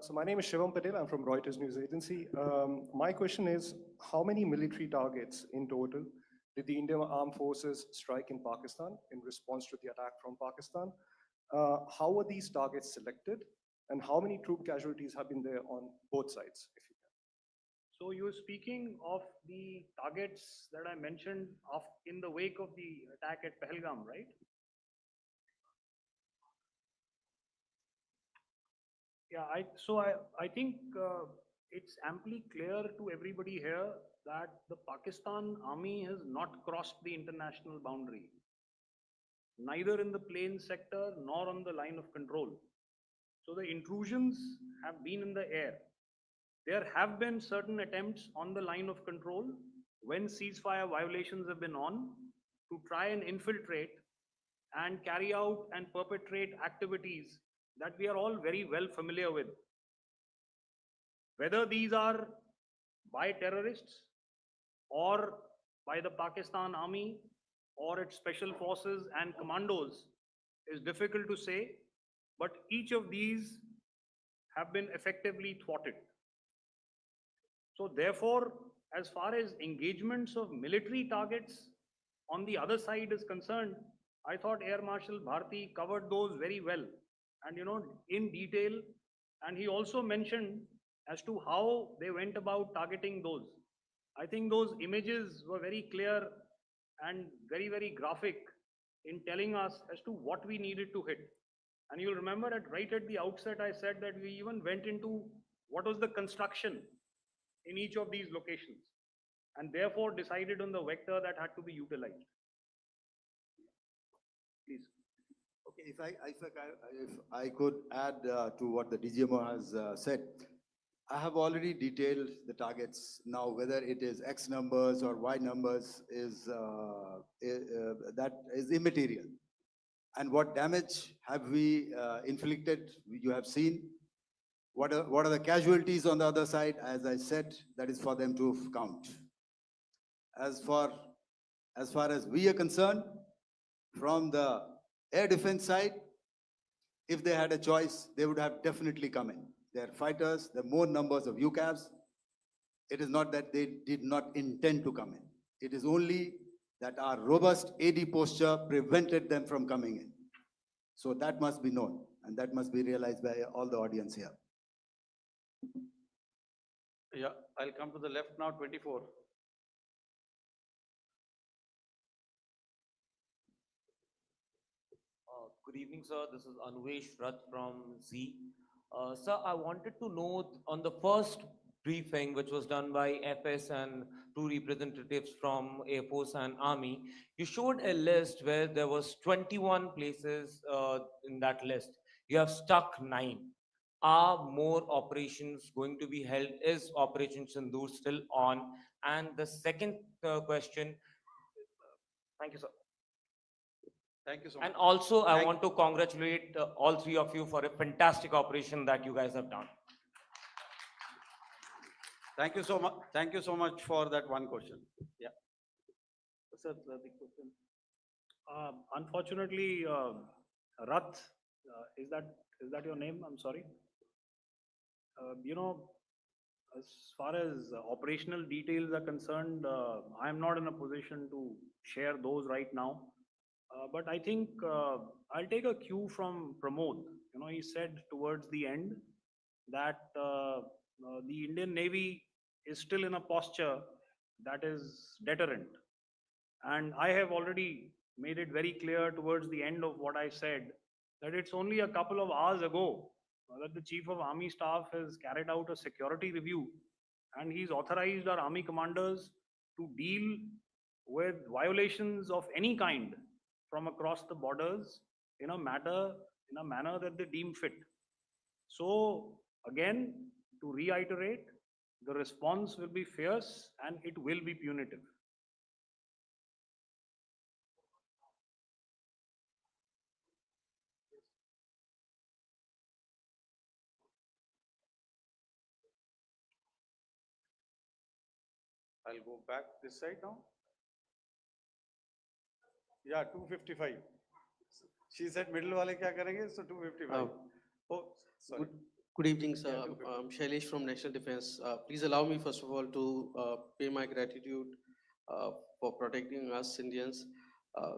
So my name is Shivam Patel. I'm from Reuters News Agency. My question is, how many military targets in total did the Indian Armed Forces strike in Pakistan in response to the attack from Pakistan? How were these targets selected? And how many troop casualties have been there on both sides, if you can? So you're speaking of the targets that I mentioned in the wake of the attack at Pahalgam, right? Yeah, I think it's amply clear to everybody here that the Pakistan Army has not crossed the international boundary, neither in the plain sector nor on the line of control. So the intrusions have been in the air. There have been certain attempts on the line of control when ceasefire violations have been on to try and infiltrate and carry out and perpetrate activities that we are all very well familiar with. Whether these are by terrorists or by the Pakistan Army or its special forces and commandos is difficult to say, but each of these have been effectively thwarted. So therefore, as far as engagements of military targets on the other side is concerned, I thought Air Marshal Bharti covered those very well and, in detail. And he also mentioned as to how they went about targeting those. I think those images were very clear and very, very graphic in telling us as to what we needed to hit. And you'll remember that right at the outset, I said that we even went into what was the construction in each of these locations, and therefore decided on the vector that had to be utilized. Please. Okay, if I could add to what the DGMO has said, I have already detailed the targets. Now, whether it is X numbers or Y numbers is that is immaterial. And what damage have we inflicted? You have seen. What are the casualties on the other side? As I said, that is for them to count. As far as we are concerned, from the air defense side, if they had a choice, they would have definitely come in. They're fighters, there are more numbers of UCAVs. It is not that they did not intend to come in. It is only that our robust AD posture prevented them from coming in. So that must be known, and that must be realized by all the audience here. Yeah, I'll come to the left now, 24. Good evening, sir. This is Anvesh Rath from Z. Sir, I wanted to know on the first briefing, which was done by FS and two representatives from Air Force and Army, you showed a list where there was 21 places in that list. You have stuck 9. Are more operations going to be held? Is Operation Sindoor still on? And the second question, thank you, sir. Thank you so much. And also, I Thank- want to congratulate all three of you for a fantastic operation that you guys have done. Thank you so much. Thank you so much for that one question. Yeah. Sir, the question. Unfortunately, Rath, is that your name? I'm sorry. As far as operational details are concerned, I am not in a position to share those right now. But I think I'll take a cue from Pramod. He said towards the end that the Indian Navy is still in a posture that is deterrent. And I have already made it very clear towards the end of what I said that it's only a couple of hours ago that the Chief of Army Staff has carried out a security review, and he's authorized our army commanders to deal with violations of any kind from across the borders in a manner that they deem fit. So again, to reiterate, the response will be fierce and it will be punitive. I'll go back this side now. Yeah, 255. She said middle wale kya karenge? So 255. Oh, sorry. Good evening, sir. Yeah, 255. I'm Shailesh from National Defense. Please allow me, first of all, to pay my gratitude for protecting us Indians.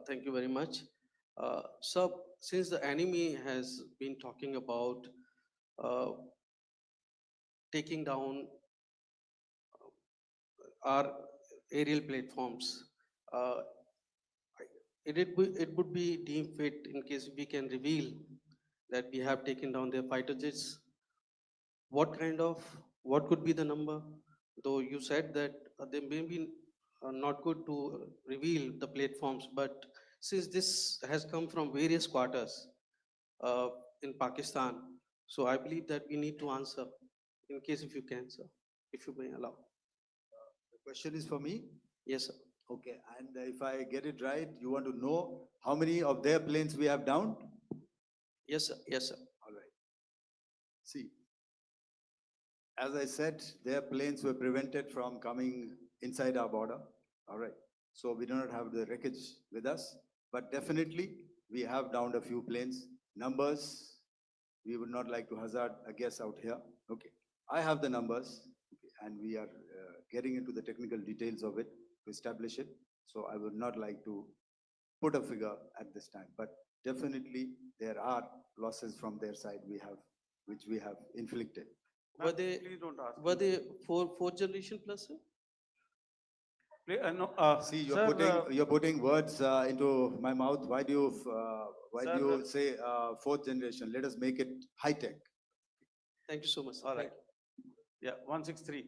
Thank you very much. Sir, since the enemy has been talking about taking down our aerial platforms, it would be deemed fit in case we can reveal that we have taken down their fighter jets. What could be the number? Though you said that they may be not good to reveal the platforms, but since this has come from various quarters in Pakistan, so I believe that we need to answer in case if you can, sir, if you may allow. The question is for me. Yes, sir. Okay, and if I get it right, you want to know how many of their planes we have downed? Yes, sir. Yes, sir. All right. See, as I said, their planes were prevented from coming inside our border. All right. So we do not have the wreckage with us, but definitely we have downed a few planes. Numbers, we would not like to hazard a guess out here. Okay. I have the numbers, okay, and we are getting into the technical details of it to establish it. So I would not like to put a figure at this time, but definitely there are losses from their side which we have inflicted. Were Ma'am, they, Please don't ask. were they fourth generation plus, sir? No, See, sir, you're putting words into my mouth. Why do Sir, you say fourth generation? Let us make it high tech. Thank you so much, sir. all Thank right. Yeah, 163.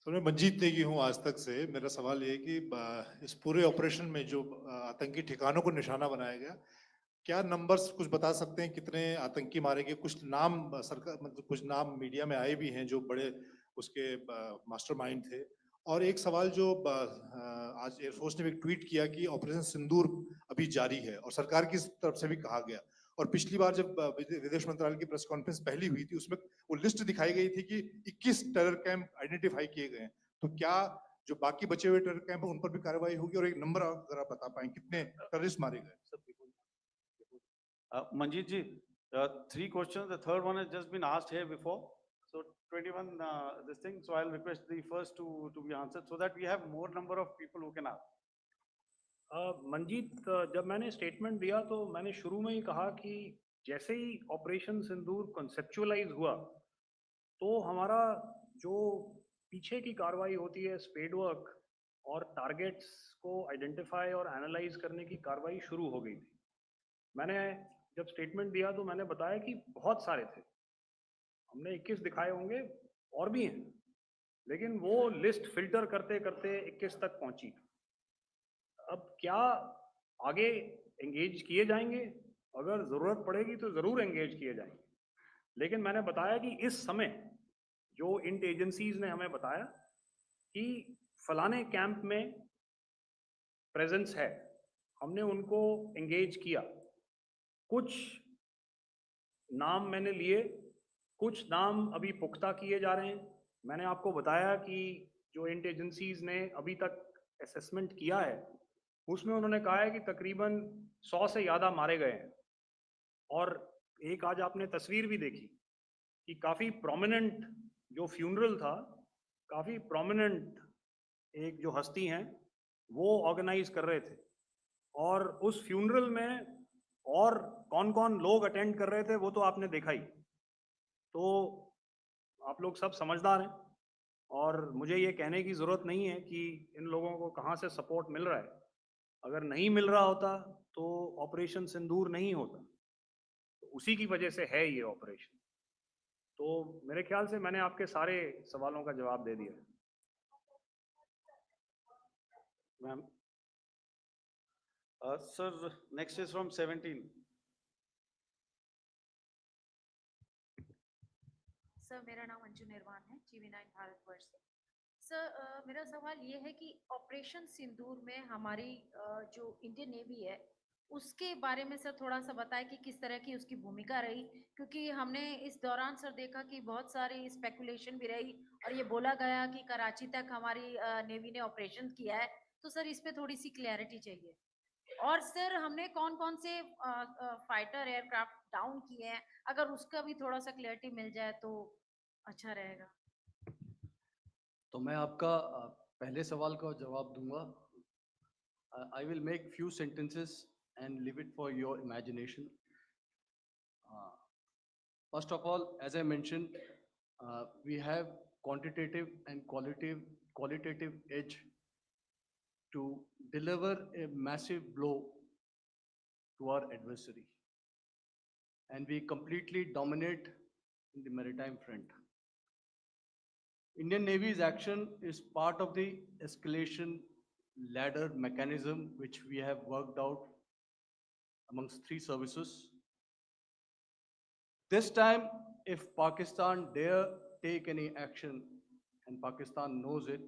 तो मैं मंजीत नेगी हूँ आज तक से। मेरा सवाल ये है कि इस पूरे ऑपरेशन में जो आतंकी ठिकानों को निशाना बनाया गया, क्या नंबर्स कुछ बता सकते हैं कितने आतंकी मारे गए? कुछ नाम सरकार मतलब कुछ नाम मीडिया में आए भी हैं जो बड़े उसके मास्टरमाइंड थे। और एक सवाल जो आज एयरफोर्स ने भी ट्वीट किया कि ऑपरेशन सिंदूर अभी जारी है और सरकार की तरफ से भी कहा गया। और पिछली बार जब विदेश मंत्रालय की प्रेस कॉन्फ्रेंस पहली हुई थी उसमें वो लिस्ट दिखाई गई थी कि 21 टेरर कैंप आइडेंटिफाई किए गए हैं। तो क्या जो बाकी बचे हुए टेरर कैंप उन पर भी कार्रवाई होगी? और एक नंबर अगर आप बता पाएं कितने टेररिस्ट मारे गए? Manjeet ji, 3 questions. The third one has just been asked here before. So 21, this thing. So I'll request the first two to be answered so that we have more number of people who can ask. Manjeet, जब मैंने statement दिया तो मैंने शुरू में ही कहा कि जैसे ही ऑपरेशन सिंदूर कॉन्सेप्चुअलाइज हुआ तो हमारा जो पीछे की कार्रवाई होती है स्पेड वर्क और टारगेट्स को आइडेंटिफाई और एनालाइज करने की कार्रवाई शुरू हो गई थी। मैंने जब स्टेटमेंट दिया तो मैंने बताया कि बहुत सारे थे, हमने 21 दिखाए होंगे और भी हैं, लेकिन वो लिस्ट फिल्टर करते करते 21 तक पहुंची। अब क्या आगे एंगेज किए जाएंगे? अगर जरूरत पड़ेगी तो जरूर एंगेज किए जाएंगे, लेकिन मैंने बताया कि इस समय जो इंट एजेंसीज ने हमें बताया कि फलाने कैंप में प्रेजेंस है, हमने उनको एंगेज किया। कुछ नाम मैंने लिए, कुछ नाम अभी पुख्ता किए जा रहे हैं। मैंने आपको बताया कि जो इंट एजेंसीज ने अभी तक असेसमेंट किया है उसमें उन्होंने कहा है कि तकरीबन 100 से ज़्यादा मारे गए हैं। और एक आज आपने तस्वीर भी देखी कि काफ़ी प्रोमिनेंट जो फ्यूनरल था, काफ़ी प्रोमिनेंट एक जो हस्ती हैं वो ऑर्गेनाइज कर रहे थे, और उस फ्यूनरल में और कौन कौन लोग अटेंड कर रहे थे वो तो आपने देखा ही। तो आप लोग सब समझदार हैं और मुझे ये कहने की ज़रूरत नहीं है कि इन लोगों को कहाँ से सपोर्ट मिल रहा है। अगर नहीं मिल रहा होता तो ऑपरेशन सिंदूर नहीं होता, तो उसी की वजह से है ये ऑपरेशन। तो मेरे ख्याल से मैंने आपके सारे सवालों का जवाब दे दिया। Ma'am. Sir, next is from 17. Sir, मेरा नाम अंजू निर्वाण है, GV9 भारतवर्ष से। सर, मेरा सवाल ये है कि ऑपरेशन सिंदूर में हमारी जो इंडियन नेवी है उसके बारे में सर थोड़ा सा बताएं कि किस तरह की उसकी भूमिका रही, क्योंकि हमने इस दौरान सर देखा कि बहुत सारी स्पेकुलेशन भी रही और ये बोला गया कि कराची तक हमारी नेवी ने ऑपरेशन किया है। तो सर इस पे थोड़ी सी क्लैरिटी चाहिए। और सर हमने कौन कौन से फाइटर एयरक्राफ्ट डाउन किए हैं, अगर उसका भी थोड़ा सा क्लैरिटी मिल जाए तो अच्छा रहेगा। तो मैं आपका पहले सवाल का जवाब दूंगा। I will make few sentences and leave it for your imagination. First of all, as I mentioned, we have quantitative and qualitative edge to deliver a massive blow to our adversary. And we completely dominate in the maritime front. Indian Navy's action is part of the escalation ladder mechanism which we have worked out amongst three services. This time, if Pakistan dare take any action and Pakistan knows it,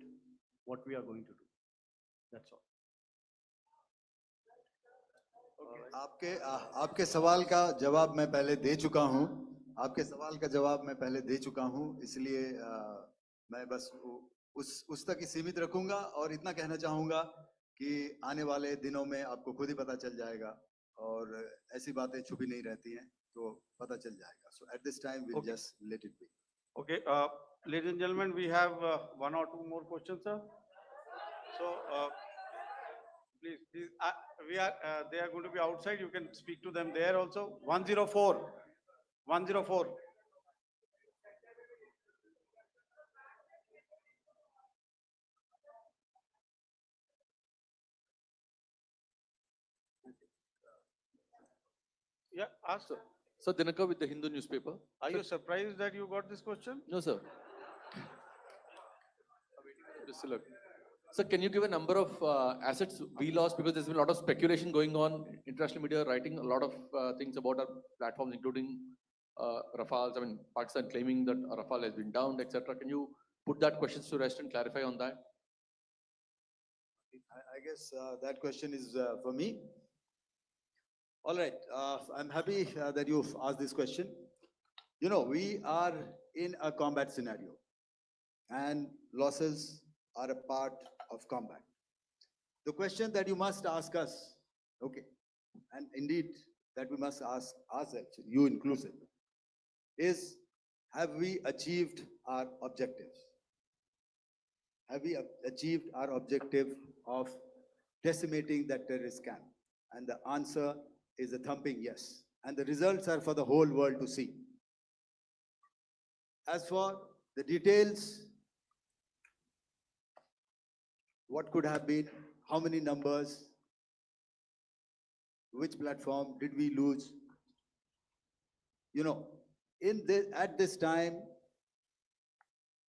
what we are going to do. That's all. आपके सवाल का जवाब मैं पहले दे चुका हूं। आपके सवाल का जवाब मैं पहले दे चुका हूं, इसलिए मैं बस उस तक ही सीमित रखूंगा और इतना कहना चाहूंगा कि आने वाले दिनों में आपको खुद ही पता चल जाएगा और ऐसी बातें छुपी नहीं रहती हैं, तो पता चल जाएगा. So at this time we'll just let it be. Okay, ladies and gentlemen, we have one or two more questions, sir. So, please, they are going to be outside. You can speak to them there also. 104, 104. Yeah, ask sir. Sir, Dinakar with the Hindu newspaper. Are you surprised that you got this question? No, sir. Just look. Sir, can you give a number of assets we lost, because there's been a lot of speculation going on, international media writing a lot of things about our platforms, including Rafales. I mean, Pakistan claiming that Rafale has been downed, etc. Can you put that question to rest and clarify on that? I guess that question is for me. All right, I'm happy that you've asked this question. You know, we are in a combat scenario and losses are a part of combat. The question that you must ask us, okay, and indeed that we must ask ourselves, you inclusive, is have we achieved our objectives? Have we achieved our objective of decimating that terrorist camp? And the answer is a thumping yes. And the results are for the whole world to see. As for the details, what could have been, how many numbers, which platform did we lose? You know, at this time,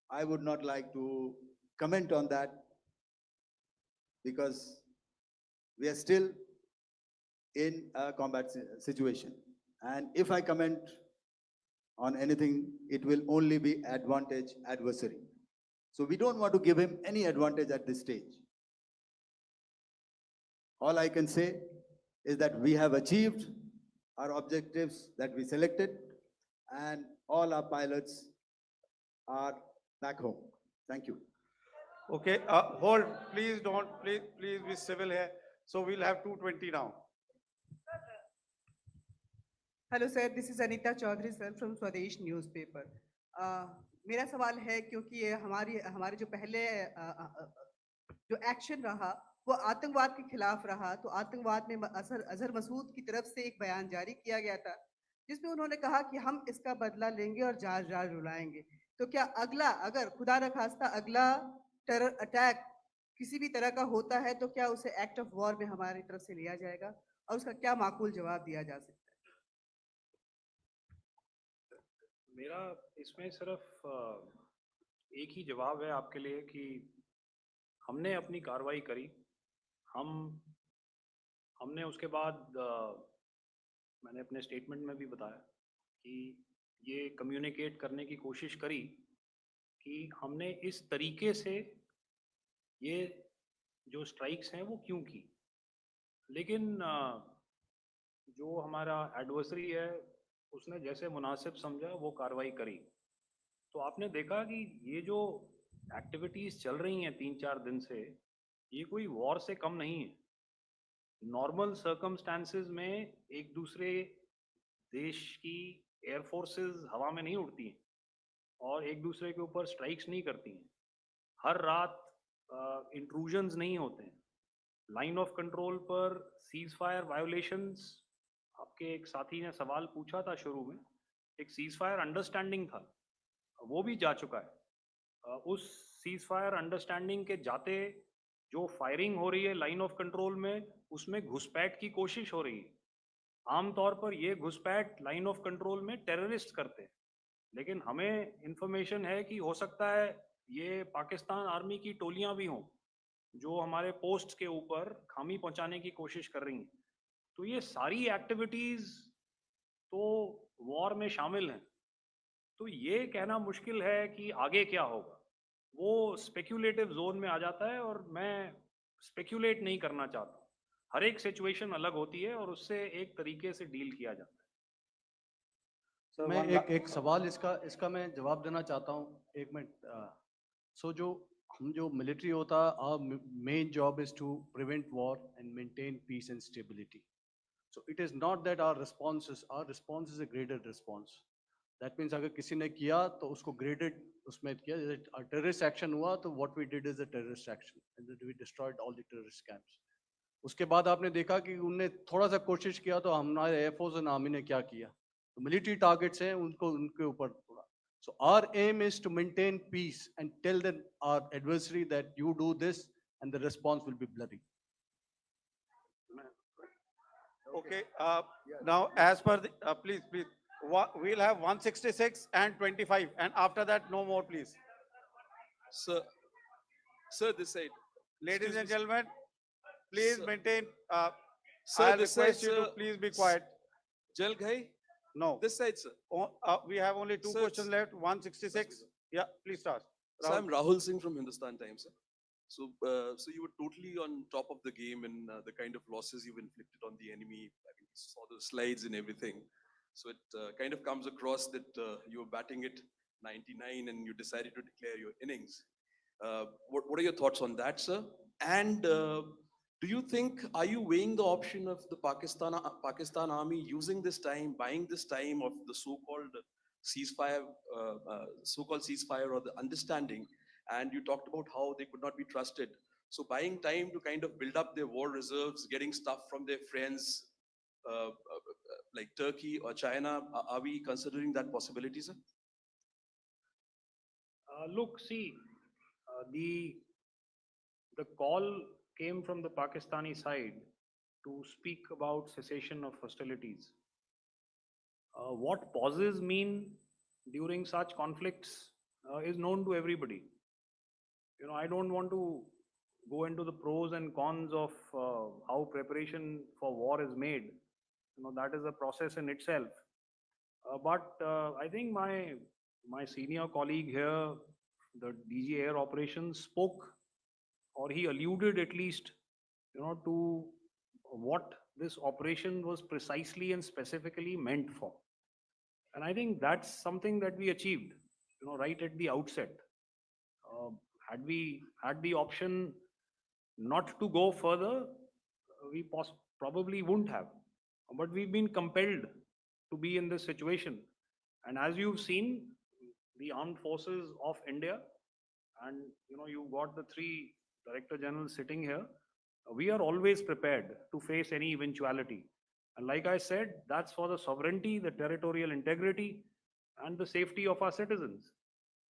I would not like to comment on that because we are still in a combat situation. And if I comment on anything, it will only be advantage adversary. So we don't want to give him any advantage at this stage. All I can say is that we have achieved our objectives that we selected and all our pilots are back home. Thank you. Okay, hold, please don't, please be civil here. So we'll have 220 now. Hello sir, this is Anita Chaudhary sir from Swadesh newspaper. मेरा सवाल है, क्योंकि ये हमारे जो पहले जो action रहा वो आतंकवाद के खिलाफ रहा, तो आतंकवाद में अजहर मसूद की तरफ से एक बयान जारी किया गया था जिसमें उन्होंने कहा कि हम इसका बदला लेंगे और जान रुलाएंगे. तो क्या अगला, अगर खुदा न खास्ता अगला टेरर अटैक किसी भी तरह का होता है, तो क्या उसे एक्ट ऑफ वॉर में हमारी तरफ से लिया जाएगा और उसका क्या माकूल जवाब दिया जा सकता है? मेरा इसमें सिर्फ एक ही जवाब है आपके लिए कि हमने अपनी कार्रवाई करी. हमने उसके बाद मैंने अपने स्टेटमेंट में भी बताया कि ये कम्युनिकेट करने की कोशिश करी कि हमने इस तरीके से ये जो स्ट्राइक्स हैं वो क्यों की. लेकिन जो हमारा एडवर्सरी है उसने जैसे मुनासिब समझा वो कार्रवाई करी. तो आपने देखा कि ये जो एक्टिविटीज़ चल रही हैं 3-4 दिन से, ये कोई वॉर से कम नहीं है. नॉर्मल सर्कमस्टांसेस में एक दूसरे देश की एयरफोर्सेस हवा में नहीं उड़ती हैं और एक दूसरे के ऊपर स्ट्राइक्स नहीं करती हैं. हर रात इंट्रूजन्स नहीं होते हैं. लाइन ऑफ कंट्रोल पर सीज फायर वायोलेशंस, आपके एक साथी ने सवाल पूछा था शुरू में, एक सीज फायर अंडरस्टैंडिंग था, वो भी जा चुका है. उस सीज फायर अंडरस्टैंडिंग के जाते जो फायरिंग हो रही है लाइन ऑफ कंट्रोल में, उसमें घुसपैठ की कोशिश हो रही है. आमतौर पर ये घुसपैठ लाइन ऑफ कंट्रोल में टेररिस्ट करते हैं, लेकिन हमें इंफॉर्मेशन है कि हो सकता है ये पाकिस्तान आर्मी की टोलियां भी हों जो हमारे पोस्ट के ऊपर खामी पहुंचाने की कोशिश कर रही हैं. तो ये सारी एक्टिविटीज तो वॉर में शामिल हैं। तो ये कहना मुश्किल है कि आगे क्या होगा, वो स्पेक्यूलेटिव जोन में आ जाता है और मैं स्पेक्यूलेट नहीं करना चाहता। हर एक सिचुएशन अलग होती है और उससे एक तरीके से डील किया जाता है। Sir, मैं one la- एक सवाल इसका मैं जवाब देना चाहता हूँ, 1 मिनट। सो जो मिलिट्री होता है, our main job is to prevent war and maintain peace and stability. So it is not that our response is a graded response. That means अगर किसी ने किया तो उसको graded उसमें किया, जैसे terrorist action हुआ तो what we did is a terrorist action and then we destroyed all the terrorist camps. उसके बाद आपने देखा कि उनने थोड़ा सा कोशिश किया तो हमारे एयरफोर्स और आर्मी ने क्या किया, तो मिलिट्री टारगेट्स हैं उनको उनके ऊपर थोड़ा। So our aim is to maintain peace and tell our adversary that you do this and the response will be bloody. Okay, now as per the, please, we'll have 166 and 25, and after that, no more, please. Sir, this side. Ladies Excuse and me, sir. gentlemen, please Sir. maintain, Sir, I'll this side, request you to sir. please be quiet. Jal Ghai, No, this side, sir. we have only two Sir, questions left, 166. Yeah, please start. So I'm Rahul. Rahul Singh from Hindustan Times, sir. So you were totally on top of the game in the kind of losses you've inflicted on the enemy. I mean, we saw the slides and everything. So it kind of comes across that you were batting it 99 and you decided to declare your innings. What are your thoughts on that, sir? And do you think, are you weighing the option of the Pakistan army using this time, buying this time of the so-called ceasefire, or the understanding? And you talked about how they could not be trusted. So buying time to kind of build up their war reserves, getting stuff from their friends, like Turkey or China, are we considering that possibility, sir? Look, see, the call came from the Pakistani side to speak about cessation of hostilities. What pauses mean during such conflicts is known to everybody. You know, I don't want to go into the pros and cons of how preparation for war is made. You know, that is a process in itself. But I think my senior colleague here, the DG Air Operations, spoke, or he alluded at least, you know, to what this operation was precisely and specifically meant for. And I think that's something that we achieved, you know, right at the outset. Had we had the option not to go further, we probably wouldn't have. But we've been compelled to be in this situation. And as you've seen, the armed forces of India, and you know, you've got the three director generals sitting here, we are always prepared to face any eventuality. And like I said, that's for the sovereignty, the territorial integrity, and the safety of our citizens.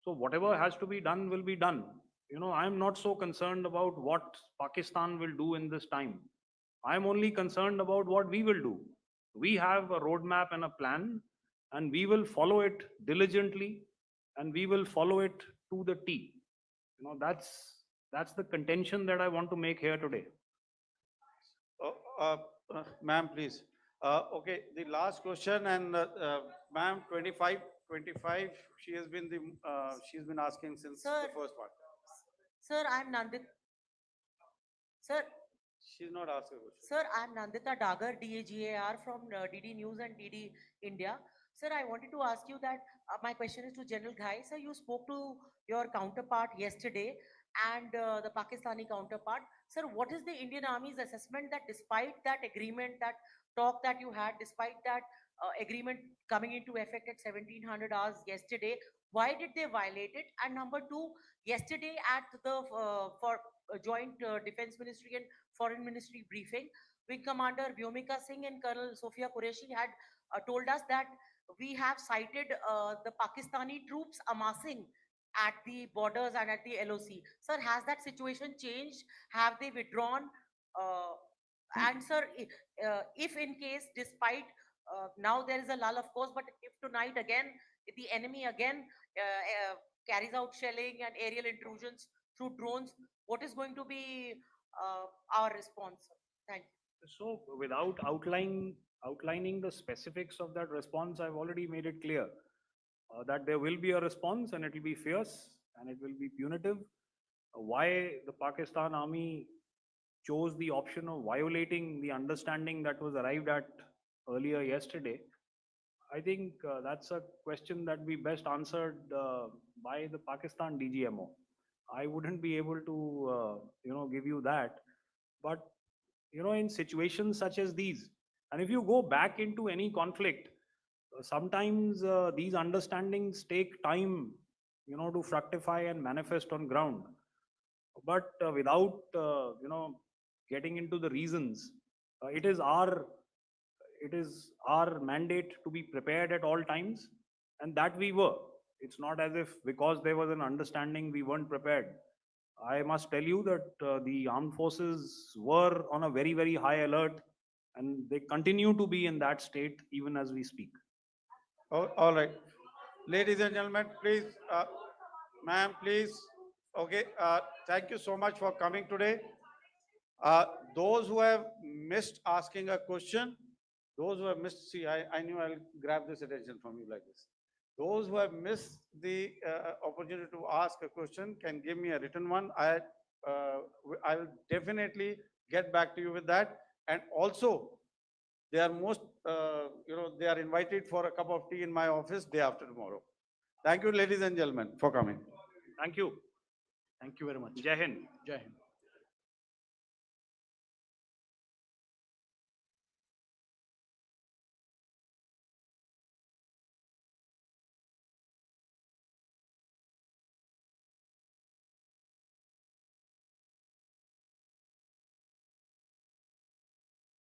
So whatever has to be done will be done. You know, I'm not so concerned about what Pakistan will do in this time. I'm only concerned about what we will do. We have a roadmap and a plan, and we will follow it diligently, and we will follow it to the T. You know, that's the contention that I want to make here today. Ma'am, please. Okay, the last question, and ma'am, 25, she's been asking since the Sir. first part. Sir, I'm Nandita. Sir, She's not asking a question. Sir, I'm Nandita Dagar, DAGAR from DD News and DD India. Sir, I wanted to ask you that my question is to General Ghai. Sir, you spoke to your counterpart yesterday and the Pakistani counterpart. Sir, what is the Indian Army's assessment that despite that agreement, that talk that you had, despite that agreement coming into effect at 1700 hours yesterday, why did they violate it? And number two, yesterday at the joint defense ministry and foreign ministry briefing, Wing Commander Vyomika Singh and Colonel Sophia Qureshi had told us that we have cited the Pakistani troops amassing at the borders and at the LOC. Sir, has that situation changed? Have they withdrawn? And sir, if in case, despite now there is a lull, of course, but if tonight again, if the enemy again carries out shelling and aerial intrusions through drones, what is going to be our response? Thank you. So without outlining the specifics of that response, I've already made it clear that there will be a response and it will be fierce and it will be punitive. Why the Pakistan army chose the option of violating the understanding that was arrived at earlier yesterday, I think that's a question that we best answered by the Pakistan DGMO. I wouldn't be able to, give you that. But, in situations such as these, and if you go back into any conflict, sometimes these understandings take time, to fructify and manifest on ground. But without, getting into the reasons, it is our mandate to be prepared at all times, and that we were. It's not as if because there was an understanding we weren't prepared. I must tell you that the armed forces were on a very, very high alert, and they continue to be in that state even as we speak. All right. Ladies and gentlemen, please, ma'am, please. Okay, thank you so much for coming today. Those who have missed asking a question, those who have missed, see, I knew I'll grab this attention from you like this. Those who have missed the opportunity to ask a question can give me a written one. I will definitely get back to you with that. And also, they are they are invited for a cup of tea in my office day after tomorrow. Thank you, ladies and gentlemen, for coming. Thank you. Thank you very much. Jai Hind. Jai Hind.